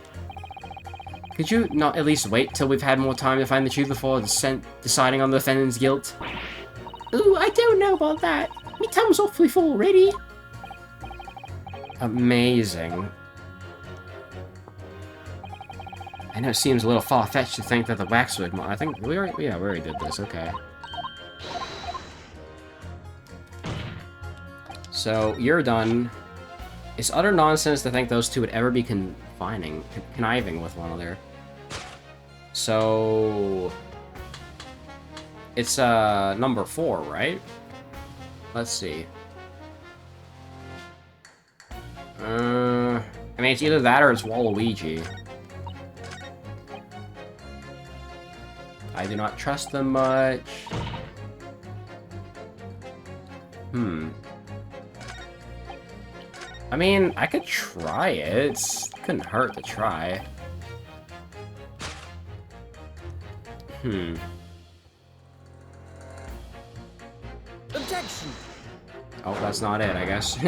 Could you not at least wait till we've had more time to find the truth before deciding on the defendant's guilt? Ooh, I don't know about that. Me time's awfully full already. Amazing. I know it seems a little far-fetched to think that the waxwig... I think we already did this, okay. So, you're done. It's utter nonsense to think those two would ever be conniving with one another. So... It's, number 4, right? Let's see. I mean, it's either that or it's Waluigi. I do not trust them much. I mean, I could try it. It couldn't hurt to try. Objection! Oh, that's not it, I guess.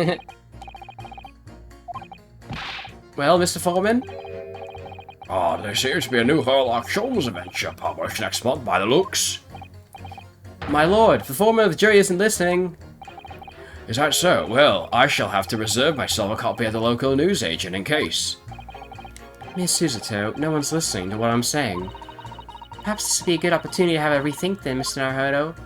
Well, Mr. Foreman? Oh, there seems to be a new Sherlock Holmes adventure published next month by the looks. My lord, the foreman of the jury isn't listening. Is that so? Well, I shall have to reserve myself a copy at the local newsagent in case. Miss Susato, no one's listening to what I'm saying. Perhaps this would be a good opportunity to have a rethink then, Mr. Naruto.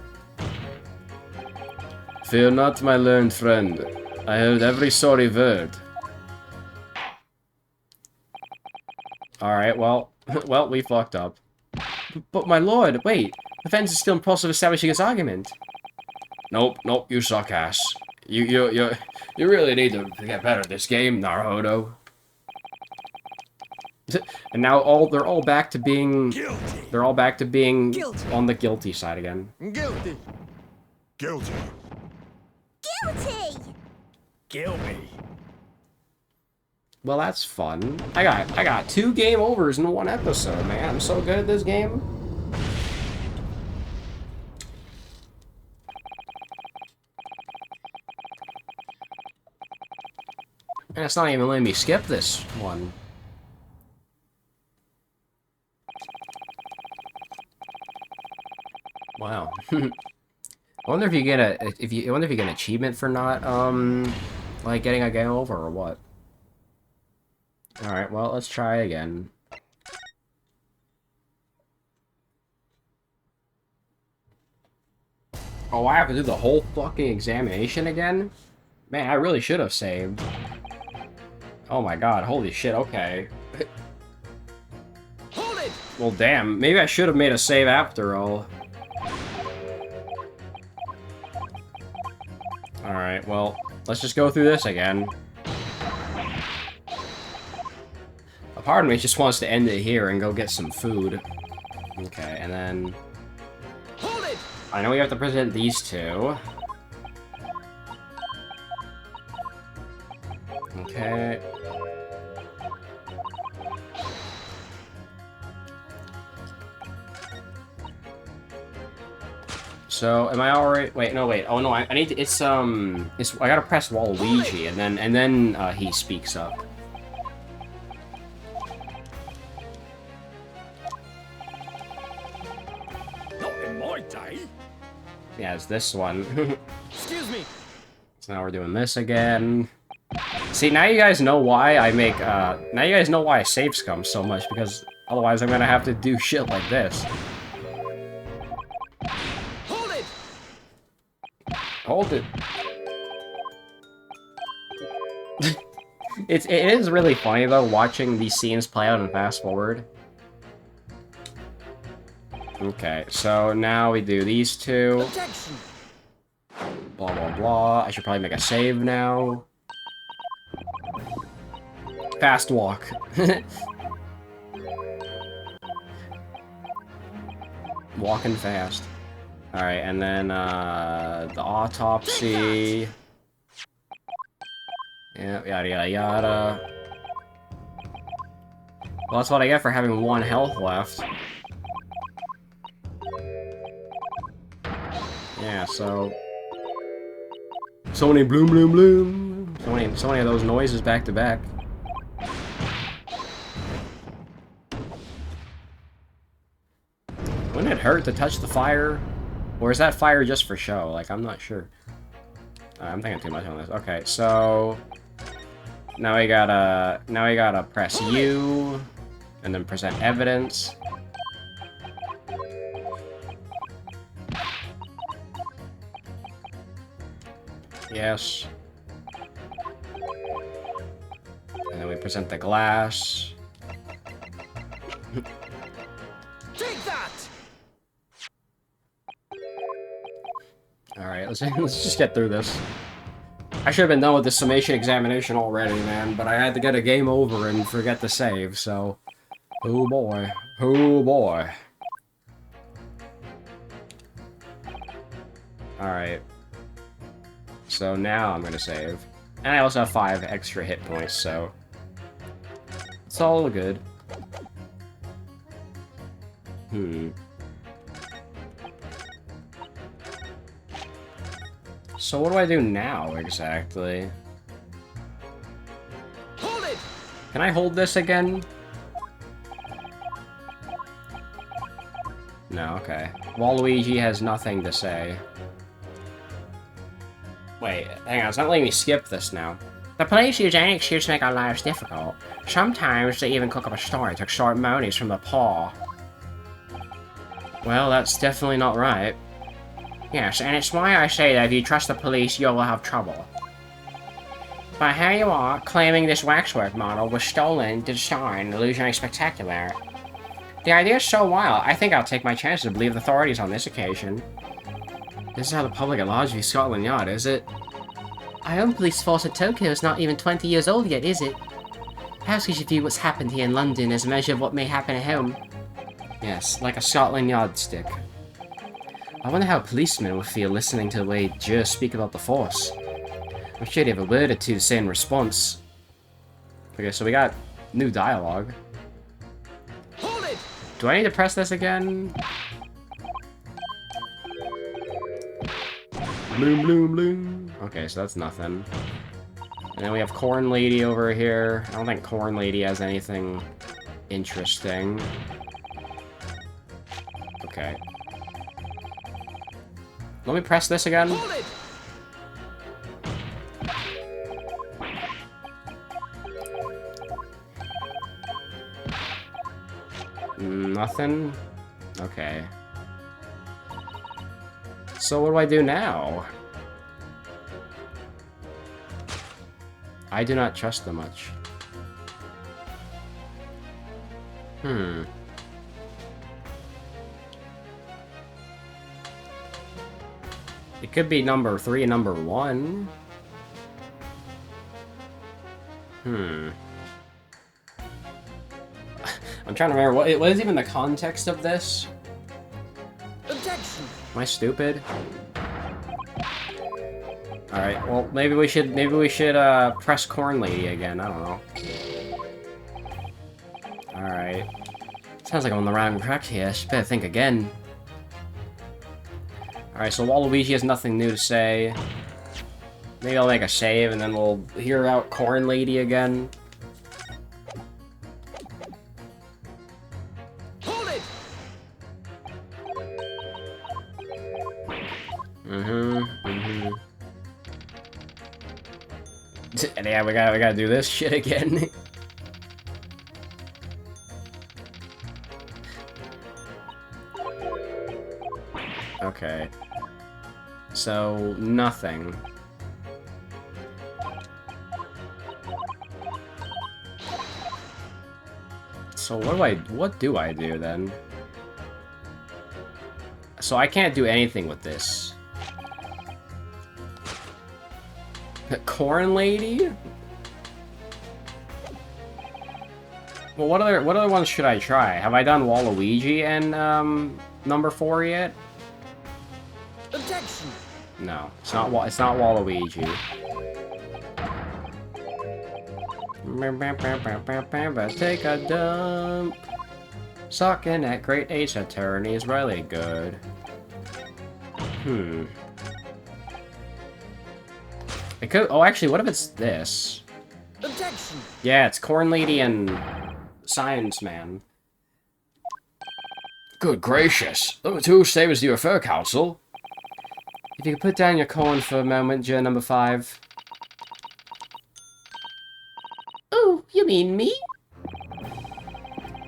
Fear not, my learned friend. I heard every sorry word. Alright, well, we fucked up. But my lord, wait. The fence is still in process of establishing its argument. Nope, you suck ass. You really need to get better at this game, Naruto. And now they're all back to being Guilty. Guilty. on the guilty side again. Guilty. Guilty. Guilty! Gilby. Well, that's fun. I got 2 game overs in 1 episode, man. I'm so good at this game. And it's not even letting me skip this one. Wow. I wonder if you get I wonder if you get an achievement for not like getting a game over or what. Alright, well, let's try again. Oh, I have to do the whole fucking examination again? Man, I really should have saved. Oh my god, holy shit, okay. Hold it! Well, damn, maybe I should have made a save after all. Alright, well, let's just go through this again. A part of me just wants to end it here and go get some food. Okay, and then... Hold it! I know we have to present these 2. Okay. So, am I alright? Wait, no, wait. Oh no, I need to, it's, I gotta press Waluigi, and then, he speaks up. Not in my day. Yeah, it's this one. Excuse me. So now we're doing this again. See, now you guys know why I make, now you guys know why I save scum so much, because otherwise I'm gonna have to do shit like this. Hold it! Hold it. It is really funny, though, watching these scenes play out in fast forward. Okay, so now we do these 2. Objection! Blah, blah, blah. I should probably make a save now. Fast walk. Walking fast. Alright, and then, the autopsy. Yeah, yada, yada, yada. Well, that's what I get for having 1 health left. Yeah, so... So many bloom, bloom, bloom. So many of those noises back to back. Wouldn't it hurt to touch the fire? Or is that fire just for show? Like, I'm not sure. I'm thinking too much on this. Okay, so... Now we gotta press U, and then present evidence. Yes. then we present the glass. Take that! Alright, let's just get through this. I should have been done with the summation examination already, man, but I had to get a game over and forget to save, so... Oh boy. Oh boy. Alright. So now I'm gonna save. And I also have 5 extra hit points, so... It's all good. So what do I do now, exactly? Hold it! Can I hold this again? No, okay. Waluigi has nothing to say. Wait, hang on, it's not letting me skip this now. The police use any excuse to make our lives difficult. Sometimes they even cook up a story to extort monies from the poor. Well, that's definitely not right. Yes, and it's why I say that if you trust the police, you'll have trouble. But here you are, claiming this waxwork model was stolen, designed, illusionary spectacular. The idea's so wild, I think I'll take my chances and believe the authorities on this occasion. This is how the public at large view Scotland Yard, is it? Our own police force at Tokyo is not even 20 years old yet, is it? Perhaps we should view what's happened here in London as a measure of what may happen at home. Yes, like a Scotland Yard stick. I wonder how policemen would feel listening to the way jurors speak about the force. I'm sure they have a word or two to say in response. Okay, so we got new dialogue. Hold it! Do I need to press this again? Bloom, bloom, bloom. Okay, so that's nothing. And then we have Corn Lady over here. I don't think Corn Lady has anything interesting. Okay. Let me press this again. Hold it! Nothing? Okay. So what do I do now? I do not trust them much. It could be number 3 and number 1. I'm trying to remember, what is even the context of this? Objection! Am I stupid? Alright, well, maybe we should press Corn Lady again, I don't know. Alright. Sounds like I'm on the wrong track here, I should better think again. Alright, so Waluigi has nothing new to say. Maybe I'll make a save and then we'll hear out Corn Lady again. Hold it! Yeah, we gotta do this shit again. Okay. So, nothing. So what do I do then? So I can't do anything with this. Corn Lady? Well, what other ones should I try? Have I done Waluigi and number 4 yet? Objection! No, it's not Waluigi. Take a dump. Sucking at Great Ace Attorney is really good. It could. Oh, actually, what if it's this? Objection! Yeah, it's Corn Lady and Science Man. Good gracious! Number 2 savors you refer, Counsel. If you could put down your corn for a moment, juror number 5. Oh, you mean me?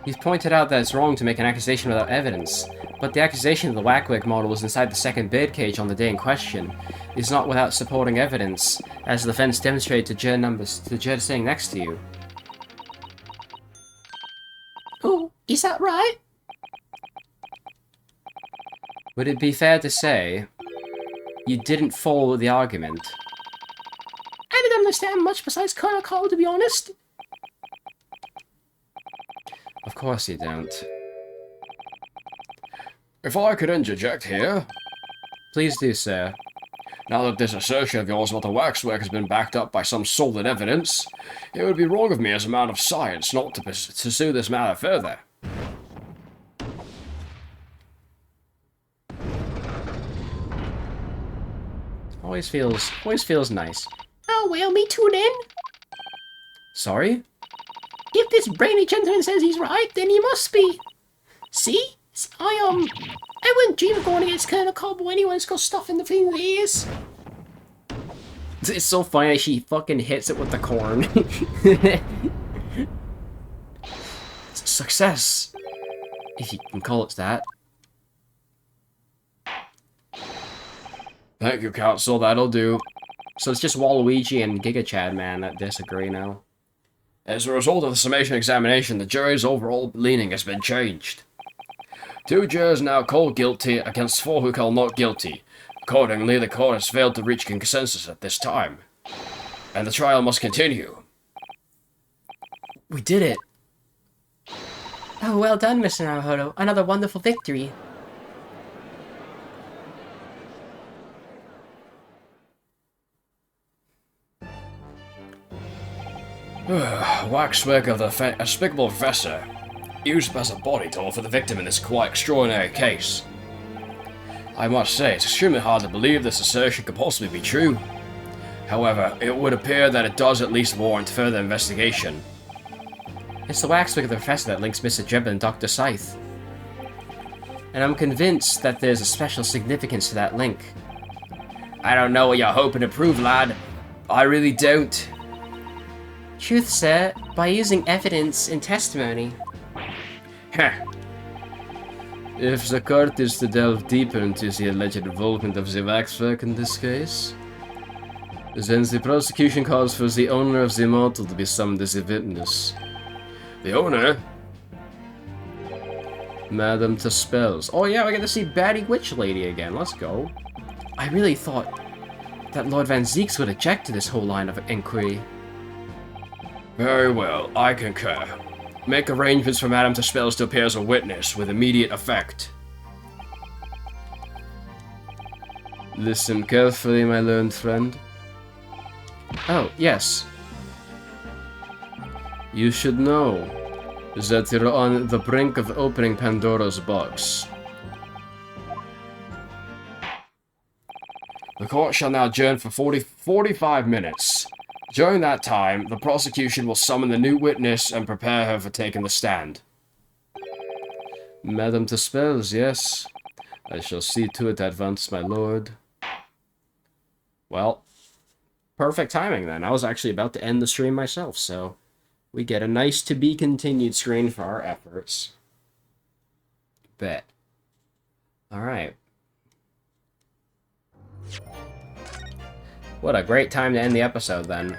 He's pointed out that it's wrong to make an accusation without evidence, but the accusation of the Whackwick model was inside the second birdcage on the day in question. Is not without supporting evidence, as the defense demonstrated to the juror sitting next to you. Is that right? Would it be fair to say you didn't follow the argument? I didn't understand much besides Chronicle, to be honest. Of course you don't. If I could interject here, Please do, sir. now that this assertion of yours about the waxwork has been backed up by some solid evidence, it would be wrong of me as a man of science not to pursue this matter further. Always feels nice. Oh, well, me too then. Sorry? If this brainy gentleman says he's right, then he must be. See? I wouldn't dream of going against Colonel Cobble anyway. It's got stuff in the thing's ears. It's so funny that she fucking hits it with the corn. It's a success. If you can call it that. Thank you, Counsel, that'll do. So it's just Waluigi and Giga Chad, man, that disagree now. As a result of the summation examination, the jury's overall leaning has been changed. 2 jurors now call guilty against 4 who call not guilty. Accordingly, the court has failed to reach consensus at this time. And the trial must continue. We did it. Oh, well done, Mr. Naruhodo. Another wonderful victory. Waxwork of the despicable professor, used as a body double for the victim in this quite extraordinary case. I must say, it's extremely hard to believe this assertion could possibly be true. However, it would appear that it does at least warrant further investigation. It's the waxwork of the professor that links Mr. Jebba and Dr. Scythe. And I'm convinced that there's a special significance to that link. I don't know what you're hoping to prove, lad. I really don't. Truth, sir, by using evidence in testimony. Heh. If the court is to delve deeper into the alleged involvement of the waxwork in this case, then the prosecution calls for the owner of the mortal to be summoned as a witness. The owner? Madame Tuspels. Oh yeah, we get to see Batty Witch Lady again. Let's go. I really thought that Lord Van Zeeks would object to this whole line of inquiry. Very well, I concur. Make arrangements for Madame Tuspels to appear as a witness with immediate effect. Listen carefully, my learned friend. Oh, yes. You should know that you're on the brink of opening Pandora's box. The court shall now adjourn for 45 minutes. During that time, the prosecution will summon the new witness and prepare her for taking the stand. Madame Tuspels, yes. I shall see to it at once, my lord. Well, perfect timing then. I was actually about to end the stream myself, so we get a nice to be continued screen for our efforts. Bet. Alright. What a great time to end the episode, then.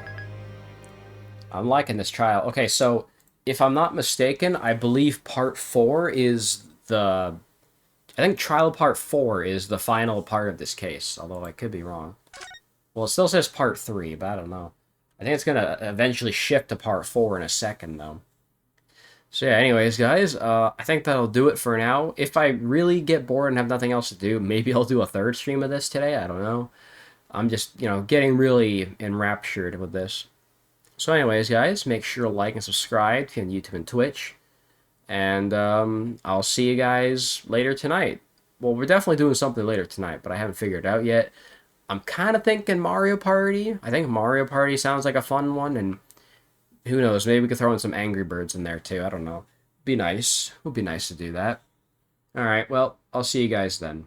I'm liking this trial. Okay, so, if I'm not mistaken, I believe Part 4 is the... I think Trial Part 4 is the final part of this case, although I could be wrong. Well, it still says Part 3, but I don't know. I think it's going to eventually shift to Part 4 in a second, though. So yeah, anyways, guys, I think that'll do it for now. If I really get bored and have nothing else to do, maybe I'll do a third stream of this today, I don't know. I'm just, you know, getting really enraptured with this. So anyways, guys, make sure to like and subscribe to YouTube and Twitch. And I'll see you guys later tonight. Well, we're definitely doing something later tonight, but I haven't figured it out yet. I'm kind of thinking Mario Party. I think Mario Party sounds like a fun one, and who knows, maybe we could throw in some Angry Birds in there too. I don't know. Be nice. It would be nice to do that. Alright, well, I'll see you guys then.